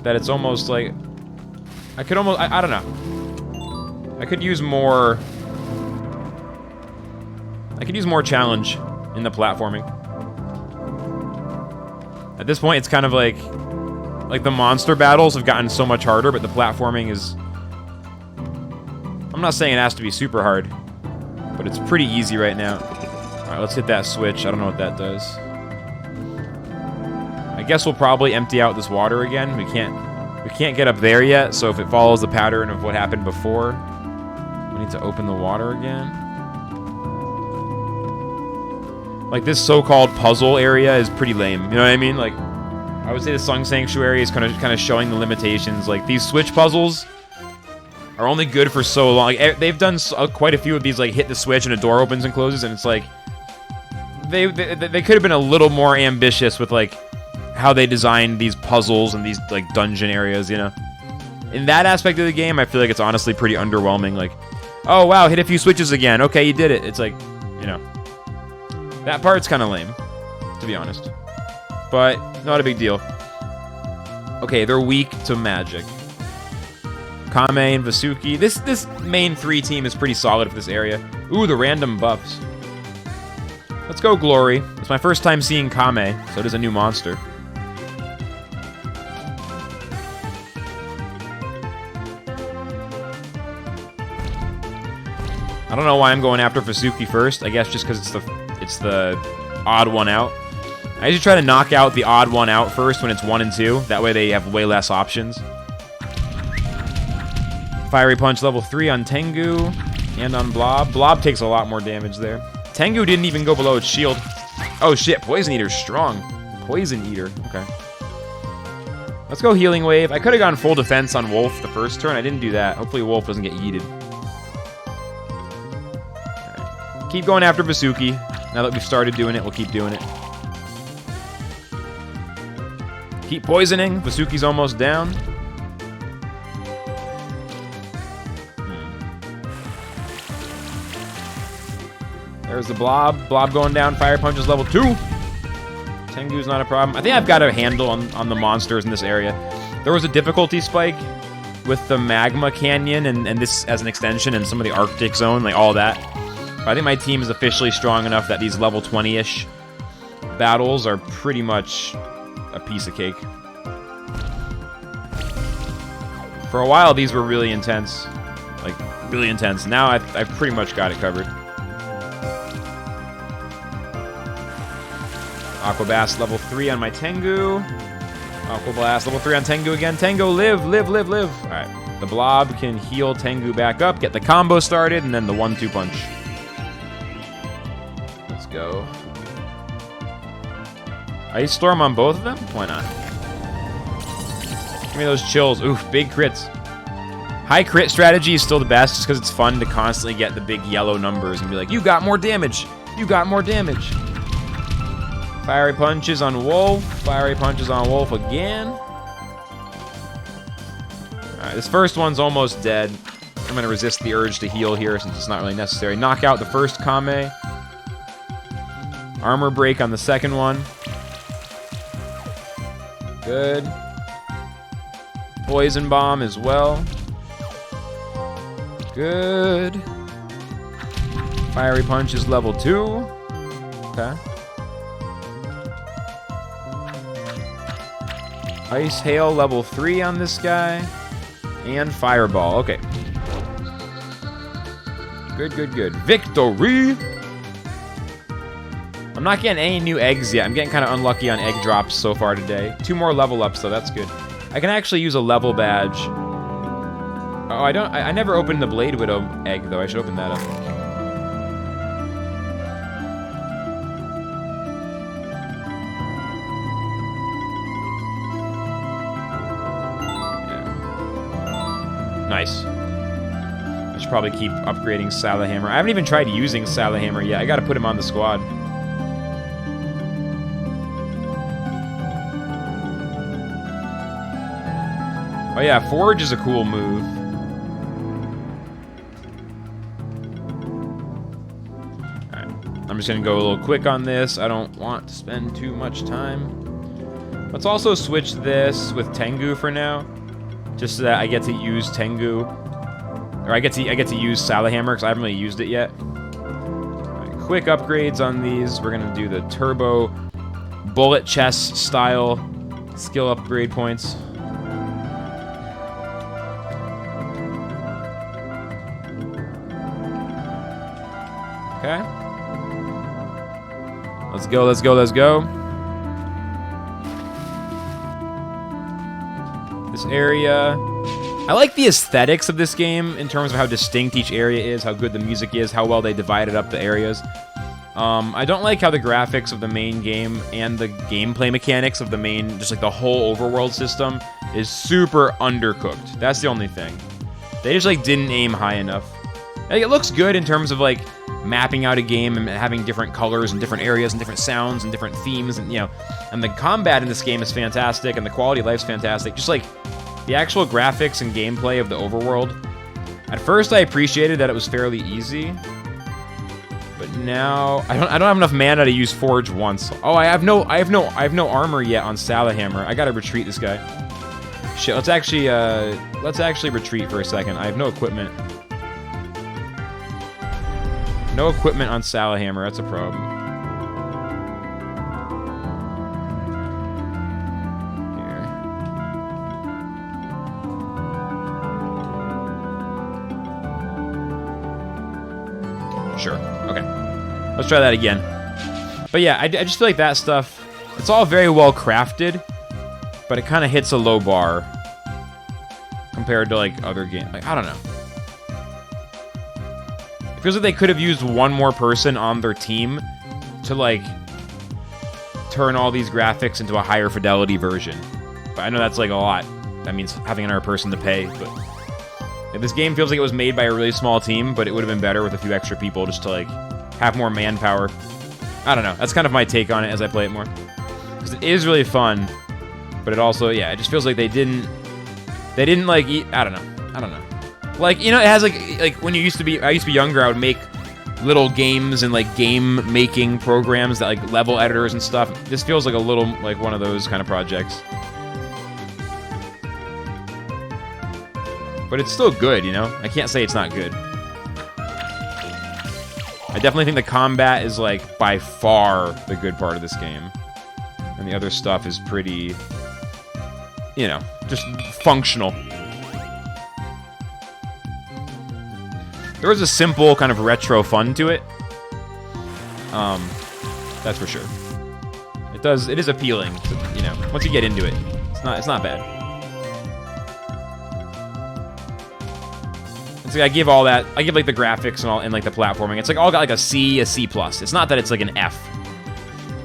that it's almost like I could almost I don't know. I could use more challenge in the platforming. At this point, it's kind of like the monster battles have gotten so much harder, but the platforming is, I'm not saying it has to be super hard, but it's pretty easy right now. Alright, let's hit that switch. I don't know what that does. I guess we'll probably empty out this water again. We can't get up there yet, so if it follows the pattern of what happened before, we need to open the water again. Like, this so-called puzzle area is pretty lame. You know what I mean? Like, I would say the Sung Sanctuary is kind of showing the limitations. Like, these switch puzzles are only good for so long. Like, they've done quite a few of these, like, hit the switch and a door opens and closes, and it's like they could have been a little more ambitious with, like, how they designed these puzzles and these, like, dungeon areas, you know? In that aspect of the game, I feel like it's honestly pretty underwhelming. Like, oh, wow, hit a few switches again. Okay, you did it. It's like, you know, that part's kind of lame, to be honest. But not a big deal. Okay, they're weak to magic. Kame and Vasuki. This main 3 team is pretty solid for this area. Ooh, the random buffs. Let's go, Glory. It's my first time seeing Kame, so it is a new monster. I don't know why I'm going after Vasuki first. I guess just because it's the odd one out. I usually try to knock out the odd one out first when it's 1 and 2. That way they have way less options. Fiery Punch level 3 on Tengu and on Blob. Blob takes a lot more damage there. Tengu didn't even go below its shield. Oh shit, Poison Eater's strong. Poison Eater, okay. Let's go Healing Wave. I could have gone full defense on Wolf the first turn. I didn't do that. Hopefully Wolf doesn't get yeeted. Right. Keep going after Vasuki. Now that we've started doing it, we'll keep doing it. Heat poisoning. Vasuki's almost down. There's the Blob. Blob going down. Fire Punch is level 2. Tengu's not a problem. I think I've got a handle on the monsters in this area. There was a difficulty spike with the Magma Canyon and this as an extension and some of the Arctic Zone, like all that. But I think my team is officially strong enough that these level 20-ish battles are pretty much a piece of cake. For a while, these were really intense. Like, really intense. Now I've pretty much got it covered. Aqua Blast level 3 on my Tengu. Aqua Blast level 3 on Tengu again. Tengu, live, live, live, live. Alright. The Blob can heal Tengu back up, get the combo started, and then the 1-2 punch. Let's go. Ice Storm on both of them? Why not? Give me those chills. Oof, big crits. High crit strategy is still the best just because it's fun to constantly get the big yellow numbers and be like, you got more damage. You got more damage. Fiery Punches on Wolf. Fiery Punches on Wolf again. Alright, this first one's almost dead. I'm going to resist the urge to heal here since it's not really necessary. Knock out the first Kame. Armor break on the second one. Good. Poison Bomb as well. Good. Fiery Punch is level 2. Okay. Ice Hail level 3 on this guy. And Fireball. Okay. Good, good, good. Victory! I'm not getting any new eggs yet. I'm getting kind of unlucky on egg drops so far today. 2 more level ups, though. That's good. I can actually use a level badge. Oh, I never opened the Blade Widow egg, though. I should open that up. Nice. I should probably keep upgrading Salahammer. I haven't even tried using Salahammer yet. I gotta put him on the squad. Oh yeah, Forge is a cool move. Alright, I'm just gonna go a little quick on this. I don't want to spend too much time. Let's also switch this with Tengu for now. Just so that I get to use Tengu, or I get to use Salahammer because I haven't really used it yet. Right, quick upgrades on these. We're gonna do the Turbo Bullet Chest style skill upgrade points. Okay. Let's go. Let's go. Let's go. Area. I like the aesthetics of this game in terms of how distinct each area is, how good the music is, how well they divided up the areas. I don't like how the graphics of the main game and the gameplay mechanics of the main, just like the whole overworld system, is super undercooked. That's the only thing. They just like didn't aim high enough. Like, it looks good in terms of like mapping out a game and having different colors and different areas and different sounds and different themes, and and the combat in this game is fantastic and the quality of life's fantastic. Just like the actual graphics and gameplay of the overworld. At first I appreciated that it was fairly easy, but now I don't have enough mana to use Forge once. Oh, I have no armor yet on Salahammer. I gotta retreat this guy. Shit, let's actually retreat for a second. I have no equipment. No equipment on Salahammer, that's a problem. Here. Sure, okay. Let's try that again. But yeah, I just feel like that stuff, it's all very well crafted, but it kind of hits a low bar compared to like other games. Like, I don't know. It feels like they could have used one more person on their team to, like, turn all these graphics into a higher fidelity version. But I know that's, like, a lot. That means having another person to pay, but... If this game feels like it was made by a really small team, but it would have been better with a few extra people just to, like, have more manpower. I don't know. That's kind of my take on it as I play it more. Because it is really fun, But it also, yeah, it just feels like they didn't like I don't know. Like, you know, it has like when I used to be younger, I would make little games and like game making programs that like level editors and stuff. This feels like a little like one of those kind of projects. But it's still good, you know? I can't say it's not good. I definitely think the combat is like by far the good part of this game. And the other stuff is pretty, you know, just functional. There was a simple kind of retro fun to it. That's for sure. It is appealing, to, you know, once you get into it. It's not bad. It's like I give like the graphics and like the platforming. It's like all got like a C, a C+. It's not that it's like an F.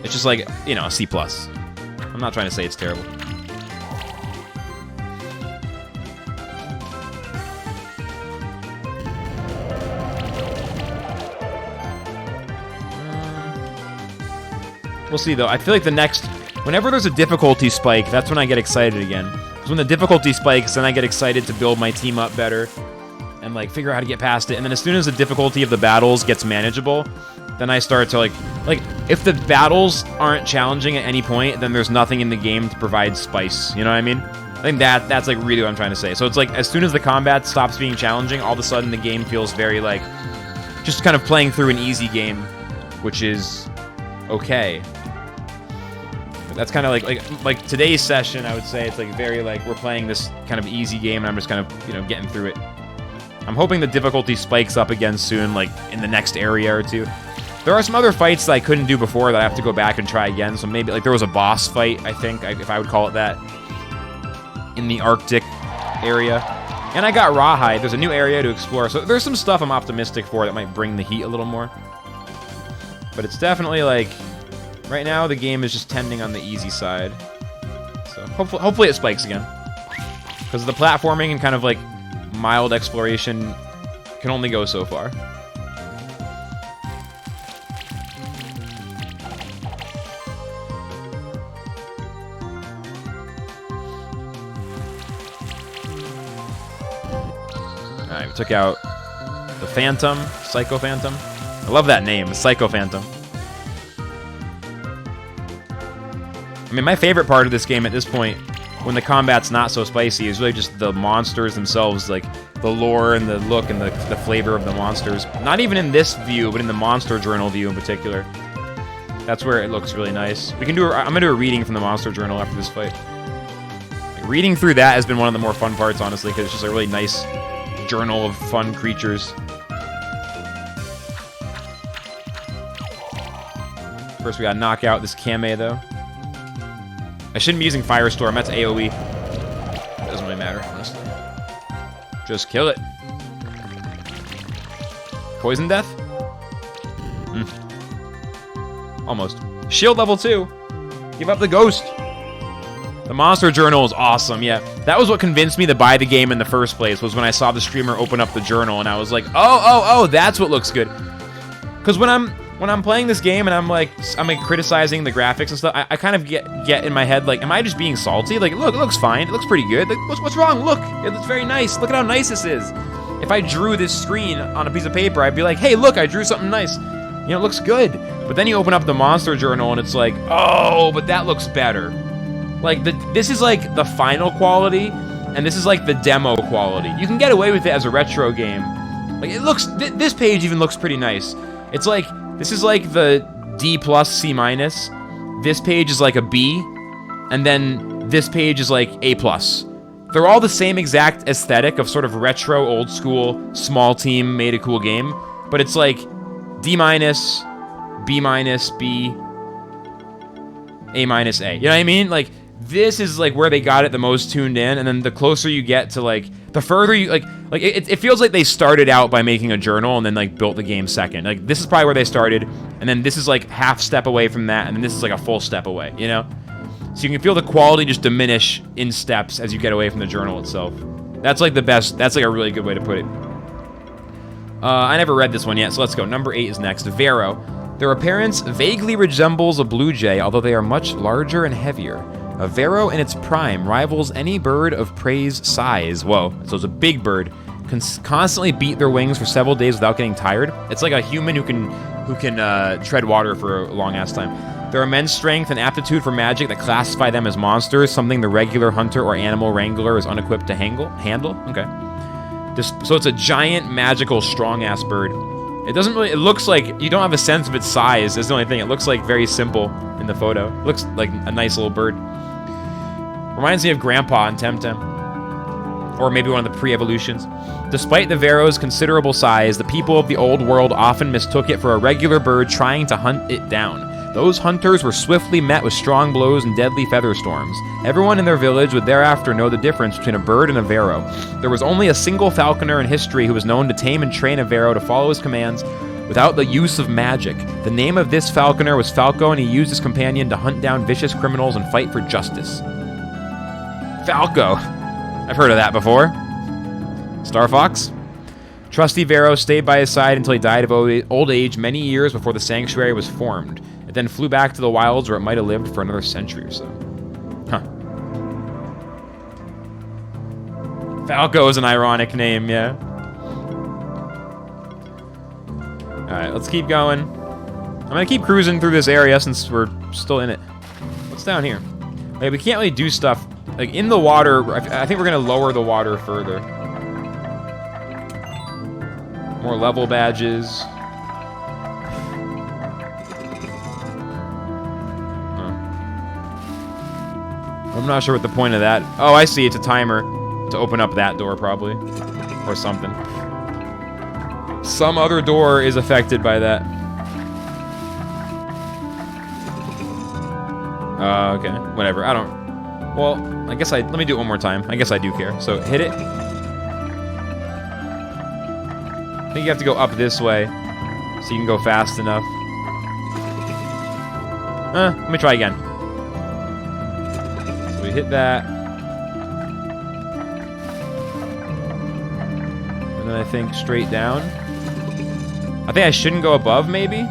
It's just like, you know, a C+. I'm not trying to say it's terrible. We'll see, though. I feel like whenever there's a difficulty spike, that's when I get excited again. Because when the difficulty spikes, then I get excited to build my team up better and, like, figure out how to get past it. And then as soon as the difficulty of the battles gets manageable, then I start to, like, if the battles aren't challenging at any point, then there's nothing in the game to provide spice. You know what I mean? I think that's, like, really what I'm trying to say. So it's like, as soon as the combat stops being challenging, all of a sudden the game feels very, like, just kind of playing through an easy game, which is okay. That's kind of like today's session, I would say it's like very like we're playing this kind of easy game and I'm just kind of, you know, getting through it. I'm hoping the difficulty spikes up again soon, like in the next area or two. There are some other fights that I couldn't do before that I have to go back and try again. So maybe like there was a boss fight, I think, if I would call it that, in the Arctic area. And I got Rawhide. There's a new area to explore. So there's some stuff I'm optimistic for that might bring the heat a little more. But it's definitely like, right now, the game is just tending on the easy side. So hopefully it spikes again. Because the platforming and kind of like mild exploration can only go so far. Alright, we took out the Phantom, Psycho Phantom. I love that name, Psycho Phantom. I mean, my favorite part of this game at this point, when the combat's not so spicy, is really just the monsters themselves, like the lore and the look and the flavor of the monsters. Not even in this view, but in the Monster Journal view in particular. That's where it looks really nice. I'm gonna do a reading from the Monster Journal after this fight. Like, reading through that has been one of the more fun parts, honestly, because it's just a really nice journal of fun creatures. First, we gotta knock out this Kame, though. I shouldn't be using Firestorm, that's AoE. It doesn't really matter, honestly. Just kill it. Poison Death? Almost. Shield level 2. Give up the ghost. The Monster Journal is awesome, yeah. That was what convinced me to buy the game in the first place, was when I saw the streamer open up the journal, and I was like, oh, that's what looks good. Because when I'm playing this game and I'm like criticizing the graphics and stuff, I kind of get in my head like, am I just being salty? Like, look, it looks fine. It looks pretty good. Like, what's wrong? Look, it looks very nice. Look at how nice this is. If I drew this screen on a piece of paper, I'd be like, hey, look, I drew something nice. You know, it looks good. But then you open up the Monster Journal and it's like, oh, but that looks better. Like, this is like the final quality, and this is like the demo quality. You can get away with it as a retro game. Like, it looks, this page even looks pretty nice. It's like, this is like the D+, C-. This page is like a B, and then this page is like A+. They're all the same exact aesthetic of sort of retro, old school, small team, made a cool game, but it's like D-, B-, B, A-, A. You know what I mean? Like, this is like where they got it the most tuned in, and then the closer you get to like, the further you like it feels like they started out by making a journal and then like built the game second. Like, this is probably where they started, and then this is like half step away from that, and then this is like a full step away, you know? So you can feel the quality just diminish in steps as you get away from the journal itself. That's like the best, that's like a really good way to put it. I never read this one yet, so let's go. Number 8 is next. Vero. Their appearance vaguely resembles a blue jay, although they are much larger and heavier. A Vero in its prime rivals any bird of prey's size. Whoa, so it's a big bird. Constantly beat their wings for several days without getting tired. It's like a human who can tread water for a long-ass time. Their immense strength and aptitude for magic that classify them as monsters, something the regular hunter or animal wrangler is unequipped to handle. Okay. So it's a giant, magical, strong-ass bird. It doesn't really... It looks like... You don't have a sense of its size. Is the only thing. It looks like very simple in the photo. It looks like a nice little bird. Reminds me of Grandpa in Temtem. Or maybe one of the pre-evolutions. Despite the Vero's considerable size, the people of the old world often mistook it for a regular bird trying to hunt it down. Those hunters were swiftly met with strong blows and deadly feather storms. Everyone in their village would thereafter know the difference between a bird and a Vero. There was only a single falconer in history who was known to tame and train a Vero to follow his commands without the use of magic. The name of this falconer was Falco, and he used his companion to hunt down vicious criminals and fight for justice. Falco. I've heard of that before. Star Fox. Trusty Vero stayed by his side until he died of old age many years before the sanctuary was formed. It then flew back to the wilds where it might have lived for another century or so. Huh. Falco is an ironic name, yeah. Alright, let's keep going. I'm gonna keep cruising through this area since we're still in it. What's down here? Okay, we can't really do stuff. Like, in the water, I think we're gonna lower the water further. More level badges. I'm not sure what the point of that. Oh, I see. It's a timer to open up that door, probably. Or something. Some other door is affected by that. Okay. Whatever. I don't... Well, I guess let me do it one more time. I guess I do care. So, hit it. I think you have to go up this way so you can go fast enough. Let me try again. So we hit that. And then I think straight down. I think I shouldn't go above, maybe?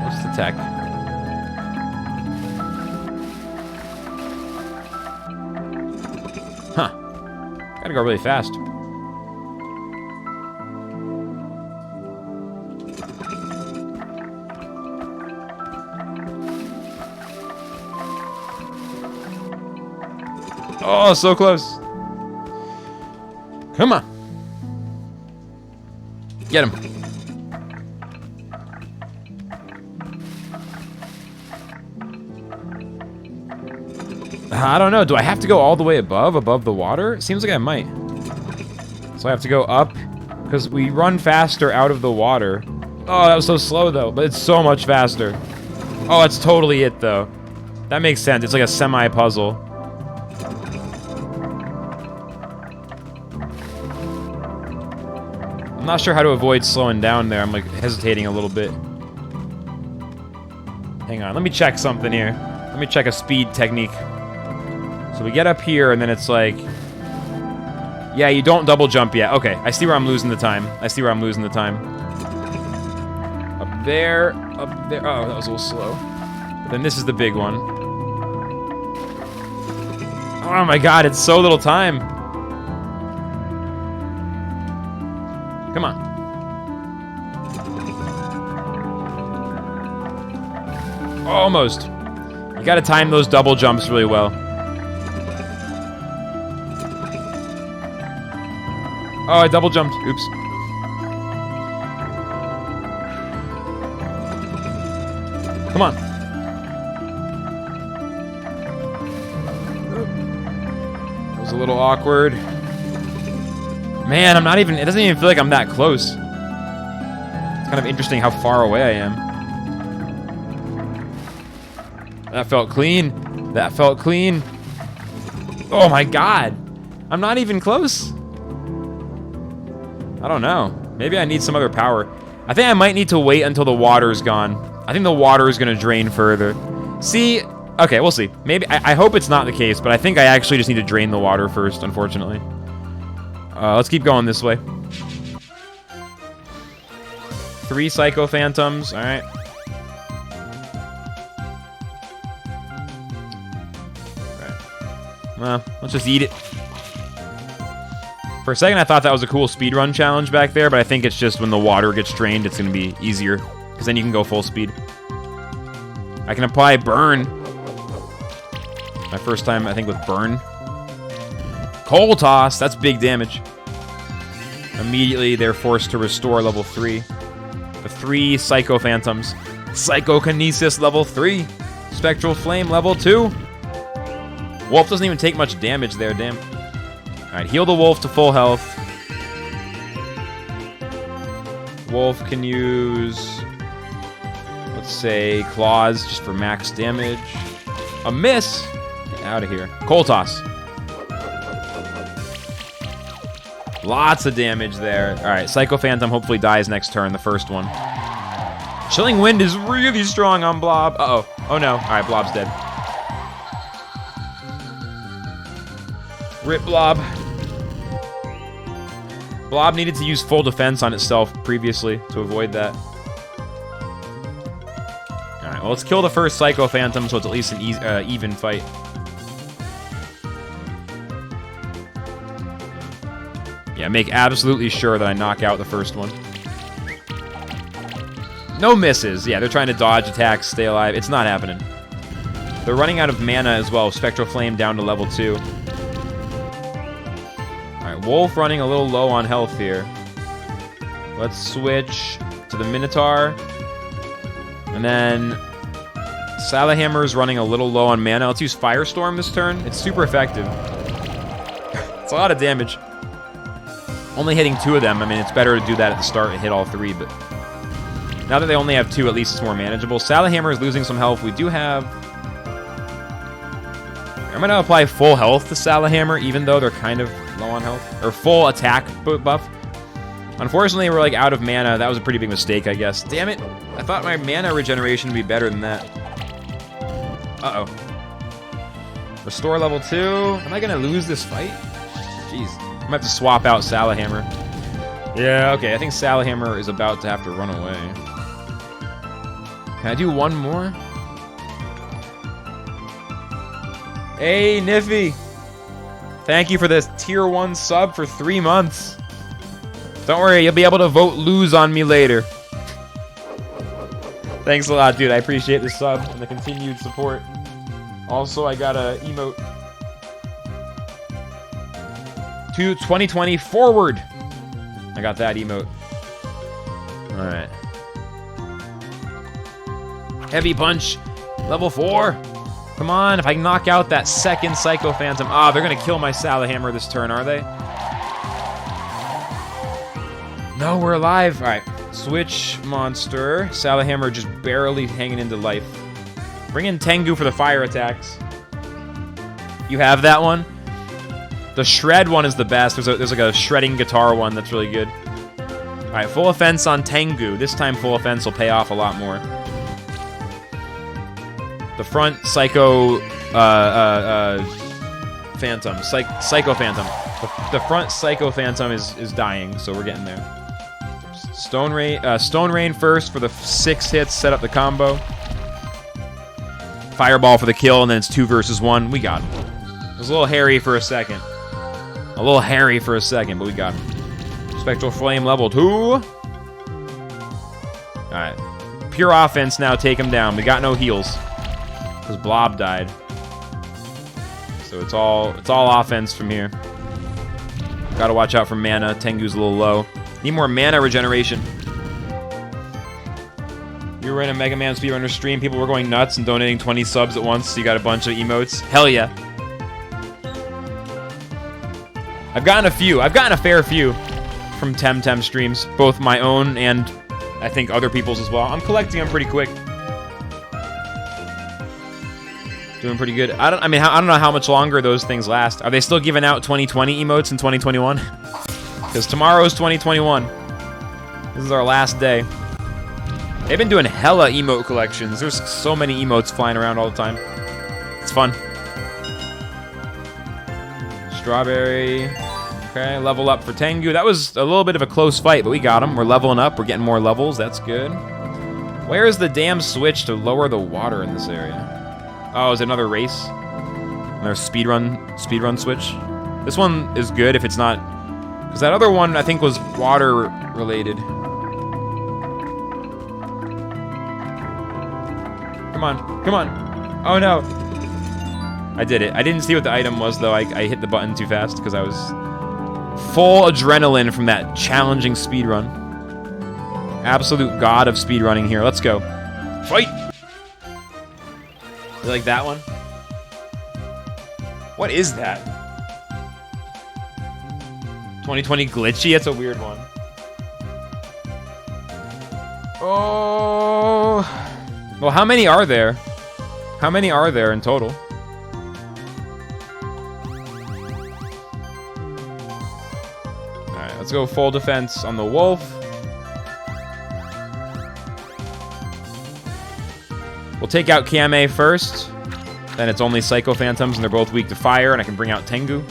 What's the tech? Huh. Gotta go really fast. Oh, so close. Come on. Get him. I don't know. Do I have to go all the way above the water? It seems like I might. So I have to go up because we run faster out of the water. Oh, that was so slow though, but it's so much faster. Oh, that's totally it though. That makes sense. It's like a semi-puzzle. I'm not sure how to avoid slowing down there. I'm like hesitating a little bit. Hang on, let me check something here. Let me check a speed technique. So we get up here and then it's like... Yeah, you don't double jump yet. Okay, I see where I'm losing the time. I see where I'm losing the time. Up there, up there. Oh, that was a little slow. But then this is the big one. Oh my god, it's so little time. Come on. Almost. You gotta time those double jumps really well. Oh, I double jumped. Oops. Come on. That was a little awkward. Man, I'm not even... It doesn't even feel like I'm that close. It's kind of interesting how far away I am. That felt clean. That felt clean. Oh my god. I'm not even close. I don't know. Maybe I need some other power. I think I might need to wait until the water's gone. I think the water is going to drain further. See? Okay, we'll see. Maybe... I hope it's not the case, but I think I actually just need to drain the water first, unfortunately. Let's keep going this way. 3 Psycho Phantoms. Alright. Well, let's just eat it. For a second, I thought that was a cool speedrun challenge back there, but I think it's just when the water gets drained, it's going to be easier. Because then you can go full speed. I can apply burn. My first time, I think, with burn. Coal toss. That's big damage. Immediately, they're forced to restore level 3. The 3 Psycho Phantoms. Psychokinesis level 3. Spectral Flame level 2. Wolf doesn't even take much damage there, damn. Alright, heal the wolf to full health. Wolf can use, let's say, claws just for max damage. A miss! Get out of here. Coal toss. Lots of damage there. Alright, Psycho Phantom hopefully dies next turn, the first one. Chilling Wind is really strong on Blob. Uh-oh. Oh no. Alright, Blob's dead. Rip Blob. Blob needed to use full defense on itself previously to avoid that. Alright, well, let's kill the first Psycho Phantom so it's at least an even fight. Yeah, make absolutely sure that I knock out the first one. No misses. Yeah, they're trying to dodge attacks, stay alive. It's not happening. They're running out of mana as well. Spectral Flame down to level 2. Alright, Wolf running a little low on health here. Let's switch to the Minotaur. And then Salahammer's running a little low on mana. Let's use Firestorm this turn. It's super effective. It's a lot of damage. Only hitting 2 of them. I mean, it's better to do that at the start and hit all 3, but now that they only have 2, at least it's more manageable. Salahammer is losing some health. We do have... I'm going to apply full health to Salahammer, even though they're kind of low on health. Or full attack buff. Unfortunately, we're like out of mana. That was a pretty big mistake, I guess. Damn it. I thought my mana regeneration would be better than that. Uh-oh. Restore level 2. Am I going to lose this fight? Jeez. I'm going to have to swap out Salahammer. Yeah, okay. I think Salahammer is about to have to run away. Can I do one more? Hey, Niffy. Thank you for this tier 1 sub for 3 months. Don't worry, you'll be able to vote lose on me later. Thanks a lot, dude. I appreciate the sub and the continued support. Also, I got a emote. To 2020 forward. I got that emote. Alright. Heavy punch. Level 4. Come on, if I can knock out that second Psycho Phantom. Ah, they're going to kill my Salahammer this turn, are they? No, we're alive. Alright. Switch monster. Salahammer just barely hanging into life. Bring in Tengu for the fire attacks. You have that one? The shred one is the best. There's like a shredding guitar one that's really good. Alright, full offense on Tengu. This time full offense will pay off a lot more. The front Psycho Phantom. Psycho Phantom. The front Psycho Phantom is dying, so we're getting there. Stone Rain first for the 6 hits, set up the combo. Fireball for the kill, and then it's 2 versus 1. We got him. It was a little hairy for a second. A little hairy for a second, but we got him. Spectral Flame level 2. Alright. Pure offense now, take him down. We got no heals. Because Blob died. So it's all offense from here. Gotta watch out for mana. Tengu's a little low. Need more mana regeneration. You were in a Mega Man speedrunner stream. People were going nuts and donating 20 subs at once. So you got a bunch of emotes. Hell yeah. I've gotten a few. I've gotten a fair few from Temtem streams. Both my own and I think other people's as well. I'm collecting them pretty quick. Doing pretty good. I don't know how much longer those things last. Are they still giving out 2020 emotes in 2021? Because tomorrow is 2021. This is our last day. They've been doing hella emote collections. There's so many emotes flying around all the time. It's fun. Strawberry. Okay, level up for Tengu. That was a little bit of a close fight, but we got him. We're leveling up. We're getting more levels. That's good. Where is the damn switch to lower the water in this area? Oh, is it another race? Another speedrun switch. This one is good if it's not, because that other one I think was water related. Come on, come on. Oh no. I did it. I didn't see what the item was though. I hit the button too fast because I was full adrenaline from that challenging speedrun. Absolute god of speedrunning here. Let's go. Fight! You like that one? What is that? 2020 glitchy? That's a weird one. Oh. Well, how many are there? How many are there in total? Alright, let's go full defense on the wolf. We'll take out Kame first. Then it's only Psycho Phantoms, and they're both weak to fire, and I can bring out Tengu.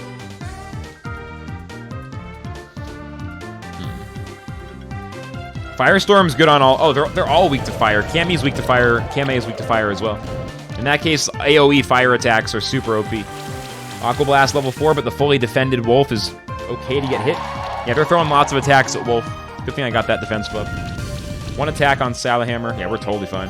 Firestorm's good on all... Oh, they're all weak to fire. Cammy's weak to fire. Kame is weak to fire as well. In that case, AoE fire attacks are super OP. Aqua Blast level 4, but the fully defended Wolf is okay to get hit. Yeah, they're throwing lots of attacks at Wolf. Good thing I got that defense buff. One attack on Salahammer. Yeah, we're totally fine.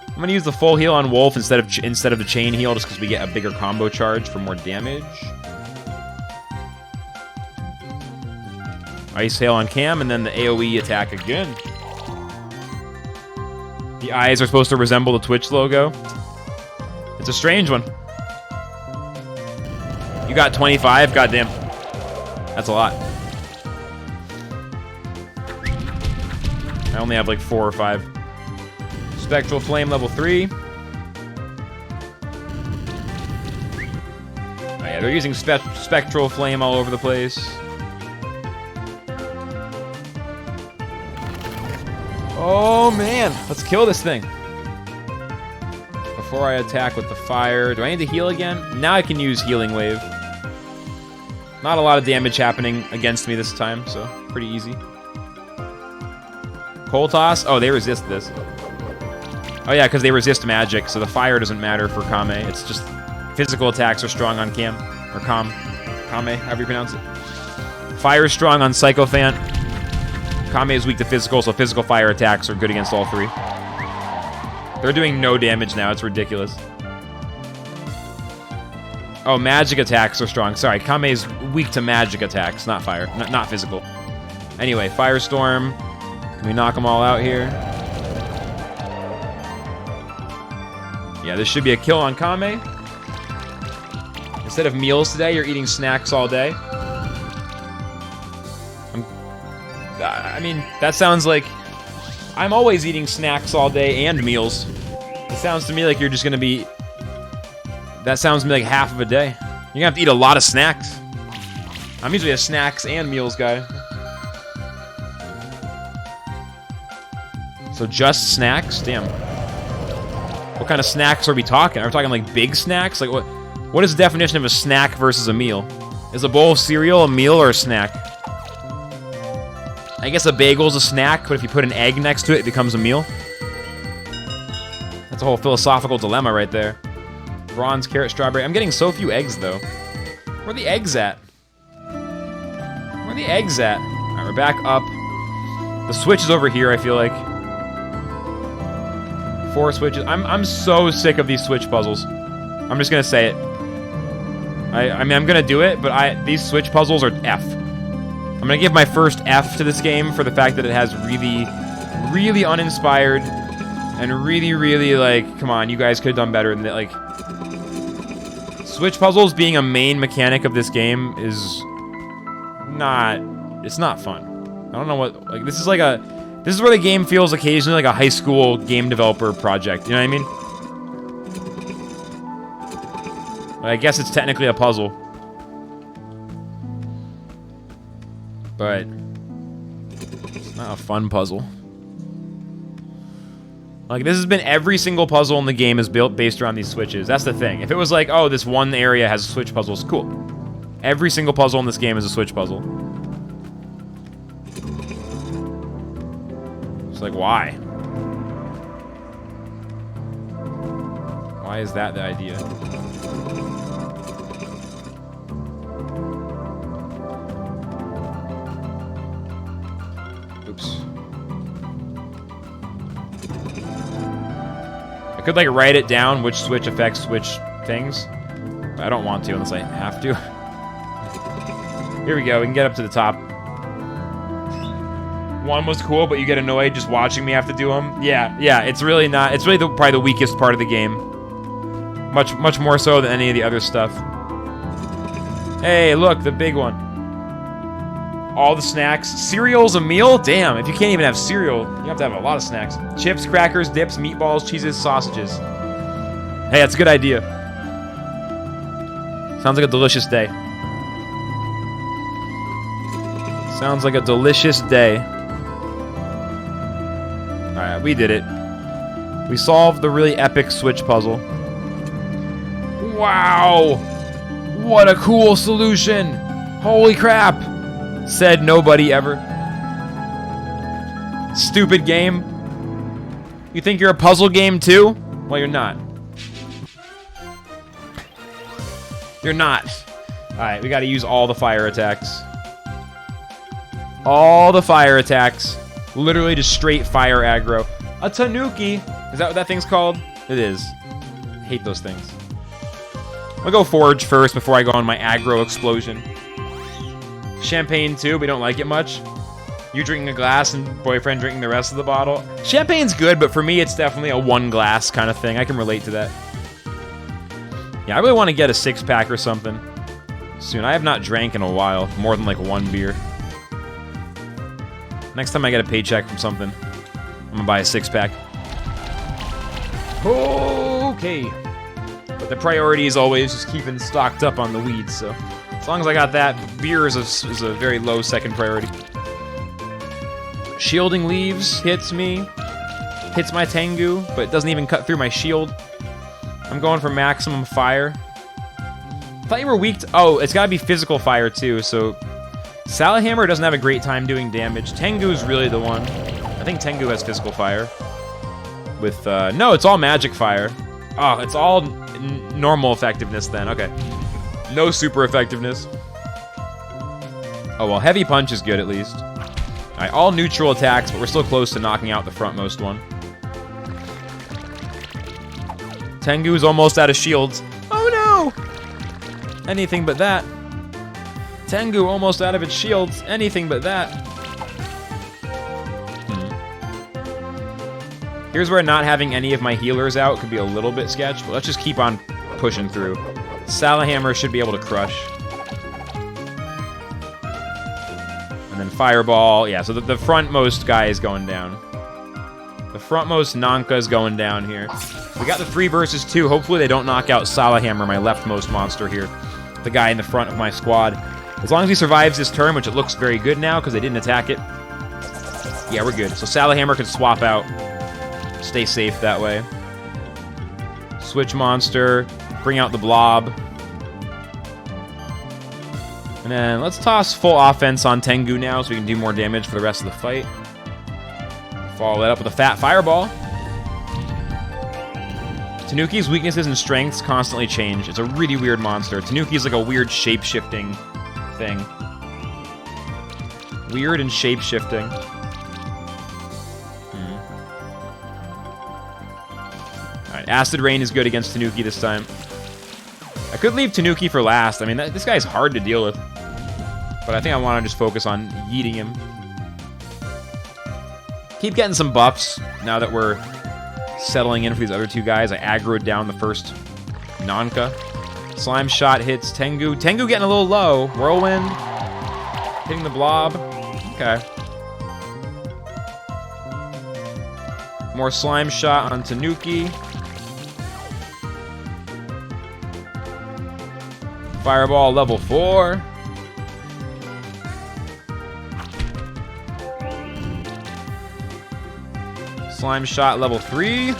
I'm gonna use the full heal on Wolf instead of the chain heal, just because we get a bigger combo charge for more damage. Ice Hail on Cam, and then the AoE attack again. The eyes are supposed to resemble the Twitch logo. It's a strange one. You got 25? Goddamn. That's a lot. I only have like 4 or 5. Spectral Flame level 3. Oh yeah, they're using Spectral Flame all over the place. Oh man, let's kill this thing. Before I attack with the fire, do I need to heal again? Now I can use Healing Wave. Not a lot of damage happening against me this time, so pretty easy. Coal Toss? Oh, they resist this. Oh yeah, because they resist magic, so the fire doesn't matter for Kame. It's just physical attacks are strong on Kame, however you pronounce it. Fire is strong on Psychophant. Kame is weak to physical, so physical fire attacks are good against all 3. They're doing no damage now, it's ridiculous. Oh, magic attacks are strong. Sorry, Kame is weak to magic attacks, not fire, not physical. Anyway, Firestorm. Can we knock them all out here? Yeah, this should be a kill on Kame. Instead of meals today, you're eating snacks all day. I mean, that sounds like I'm always eating snacks all day and meals. It sounds to me like you're just gonna be... That sounds to me like half of a day. You're gonna have to eat a lot of snacks. I'm usually a snacks and meals guy. So just snacks? Damn. What kind of snacks are we talking? Are we talking like big snacks? Like what is the definition of a snack versus a meal? Is a bowl of cereal a meal or a snack? I guess a bagel's a snack, but if you put an egg next to it, it becomes a meal. That's a whole philosophical dilemma right there. Bronze, carrot, strawberry. I'm getting so few eggs, though. Where are the eggs at? Where are the eggs at? Alright, we're back up. The switch is over here, I feel like. 4 switches. I'm so sick of these switch puzzles. I'm just gonna say it. I mean, I'm gonna do it, but these switch puzzles are F. I'm gonna give my first F to this game for the fact that it has really, really uninspired and really, really, like, come on, you guys could have done better than that. Like, switch puzzles being a main mechanic of this game is it's not fun. I don't know what, like, this is where the game feels occasionally like a high school game developer project, you know what I mean? But I guess it's technically a puzzle. But it's not a fun puzzle. Like, this has been every single puzzle in the game is built based around these switches. That's the thing. If it was like, oh, this one area has switch puzzles, cool. Every single puzzle in this game is a switch puzzle. It's like, why? Why is that the idea? Oops. I could, like, write it down which switch affects which things. But I don't want to unless I have to. Here we go. We can get up to the top. One was cool, but you get annoyed just watching me have to do them. Yeah. It's really not. It's really probably the weakest part of the game. Much more so than any of the other stuff. Hey, look, the big one. All the snacks. Cereal's a meal? Damn, if you can't even have cereal, you have to have a lot of snacks. Chips, crackers, dips, meatballs, cheeses, sausages. Hey, that's a good idea. Sounds like a delicious day. Sounds like a delicious day. Alright, we did it. We solved the really epic Switch puzzle. Wow! What a cool solution! Holy crap! Said nobody ever. Stupid game. You think you're a puzzle game too? Well, you're not. You're not. Alright, we gotta use all the fire attacks. All the fire attacks. Literally just straight fire aggro. A Tanuki. Is that what that thing's called? It is. I hate those things. I'll go Forge first before I go on my aggro explosion. Champagne too, we don't like it much. You drinking a glass and boyfriend drinking the rest of the bottle. Champagne's good, but for me it's definitely a one glass kind of thing. I can relate to that. Yeah, I really want to get a 6-pack or something soon. I have not drank in a while, more than like one beer. Next time I get a paycheck from something, I'm gonna buy a 6-pack. Okay. But the priority is always just keeping stocked up on the weed, so as long as I got that, beer is a very low second priority. Shielding Leaves hits me. Hits my Tengu, but it doesn't even cut through my shield. I'm going for maximum fire. I thought you were weak to... Oh, it's gotta be physical fire too, so... Salahammer doesn't have a great time doing damage. Tengu is really the one. I think Tengu has physical fire. With, no, it's all magic fire. Oh, it's all normal effectiveness then. Okay. No super effectiveness. Oh, well, Heavy Punch is good at least. Alright, all neutral attacks, but we're still close to knocking out the frontmost one. Tengu's almost out of shields. Oh no! Anything but that. Tengu almost out of its shields. Anything but that. Here's where not having any of my healers out could be a little bit sketch, but let's just keep on pushing through. Salahammer should be able to crush. And then Fireball. Yeah, so the frontmost guy is going down. The frontmost Nanka is going down here. We got the 3 versus 2. Hopefully they don't knock out Salahammer, my leftmost monster here. The guy in the front of my squad. As long as he survives this turn, which it looks very good now because they didn't attack it. Yeah, we're good. So Salahammer can swap out. Stay safe that way. Switch monster. Bring out the blob. And then let's toss full offense on Tengu now so we can do more damage for the rest of the fight. Follow that up with a fat fireball. Tanuki's weaknesses and strengths constantly change. It's a really weird monster. Tanuki's like a weird shape-shifting thing. Weird and shape-shifting. Alright, Acid Rain is good against Tanuki this time. I could leave Tanuki for last. I mean, this guy's hard to deal with. But I think I want to just focus on yeeting him. Keep getting some buffs now that we're settling in for these other 2 guys. I aggroed down the first Nanka. Slime Shot hits Tengu. Tengu getting a little low. Whirlwind. Hitting the blob. Okay. More Slime Shot on Tanuki. Fireball level 4. Slime Shot level 3.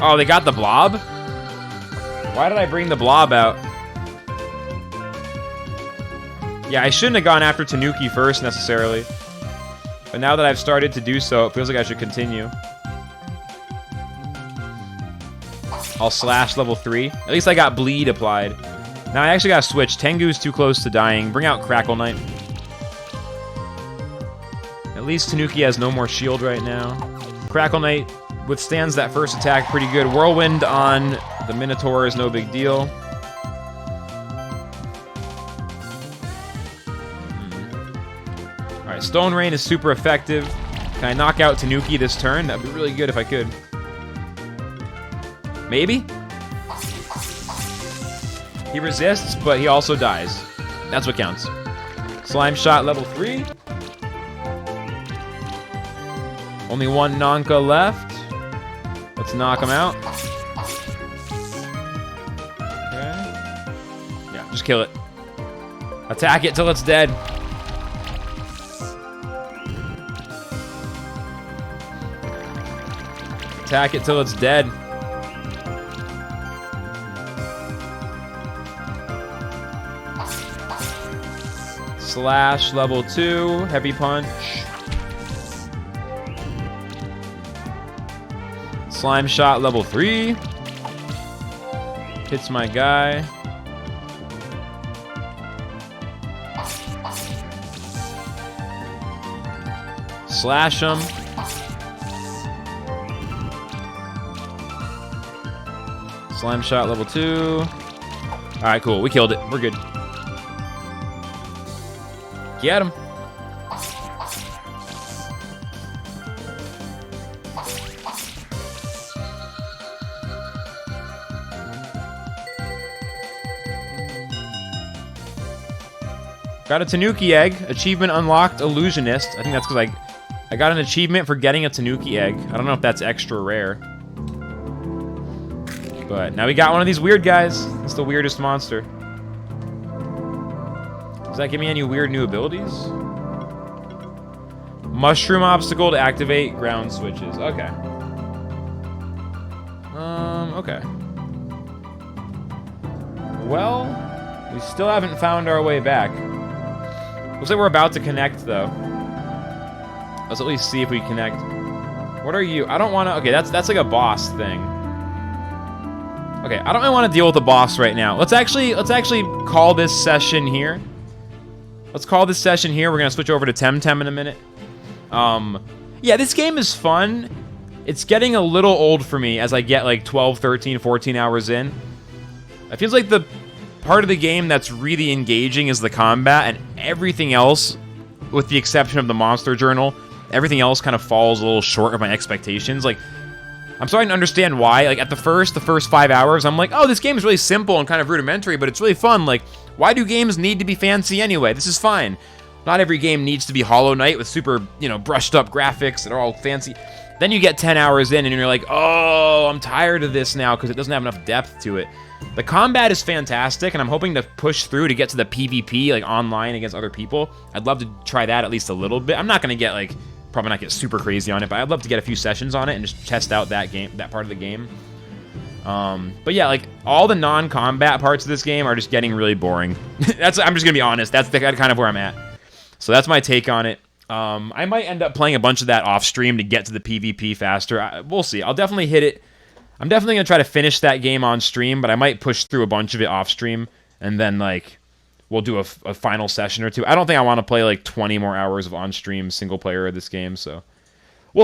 Oh, they got the blob? Why did I bring the blob out? Yeah, I shouldn't have gone after Tanuki first, necessarily. But now that I've started to do so, it feels like I should continue. I'll slash level 3. At least I got bleed applied. Now I actually gotta switch. Tengu's too close to dying. Bring out Crackle Knight. At least Tanuki has no more shield right now. Crackle Knight withstands that first attack pretty good. Whirlwind on the Minotaur is no big deal. Alright, Stone Rain is super effective. Can I knock out Tanuki this turn? That'd be really good if I could. Maybe? He resists, but he also dies. That's what counts. Slime Shot level 3. Only one Nanka left. Let's knock him out. Okay. Yeah, just kill it. Attack it till it's dead. Attack it till it's dead. Slash level 2, heavy punch. Slime Shot level 3. Hits my guy. Slash him. Slime Shot level 2. Alright, cool. We killed it. We're good. Get him. Got a Tanuki egg. Achievement unlocked, Illusionist. I think that's because I got an achievement for getting a Tanuki egg. I don't know if that's extra rare. But now we got one of these weird guys. It's the weirdest monster. Does that give me any weird new abilities? Mushroom obstacle to activate ground switches. Okay. Okay. Well, we still haven't found our way back. Looks like we're about to connect, though. Let's at least see if we connect. What are you? I don't want to... Okay, that's like a boss thing. Okay, I don't really want to deal with the boss right now. Let's actually call this session here. Let's call this session here. We're going to switch over to Temtem in a minute. Yeah, this game is fun. It's getting a little old for me as I get like 12, 13, 14 hours in. It feels like the part of the game that's really engaging is the combat, and everything else, with the exception of the Monster Journal, everything else kind of falls a little short of my expectations. Like, I'm starting to understand why. Like, at the first 5 hours, I'm like, oh, this game is really simple and kind of rudimentary, but it's really fun. Like, why do games need to be fancy anyway? This is fine. Not every game needs to be Hollow Knight with super, brushed up graphics that are all fancy. Then you get 10 hours in and you're like, oh, I'm tired of this now because it doesn't have enough depth to it. The combat is fantastic, and I'm hoping to push through to get to the PvP, like online against other people. I'd love to try that at least a little bit. I'm not going to get like, probably not get super crazy on it, but I'd love to get a few sessions on it and just test out that part of the game. But yeah, like all the non-combat parts of this game are just getting really boring. I'm just gonna be honest. That's kind of where I'm at. So that's my take on it. I might end up playing a bunch of that off stream to get to the PvP faster. We'll see. I'll definitely hit it. I'm definitely gonna try to finish that game on stream, but I might push through a bunch of it off stream, and then like we'll do a final session or two. I don't think I want to play like 20 more hours of on stream single player of this game. So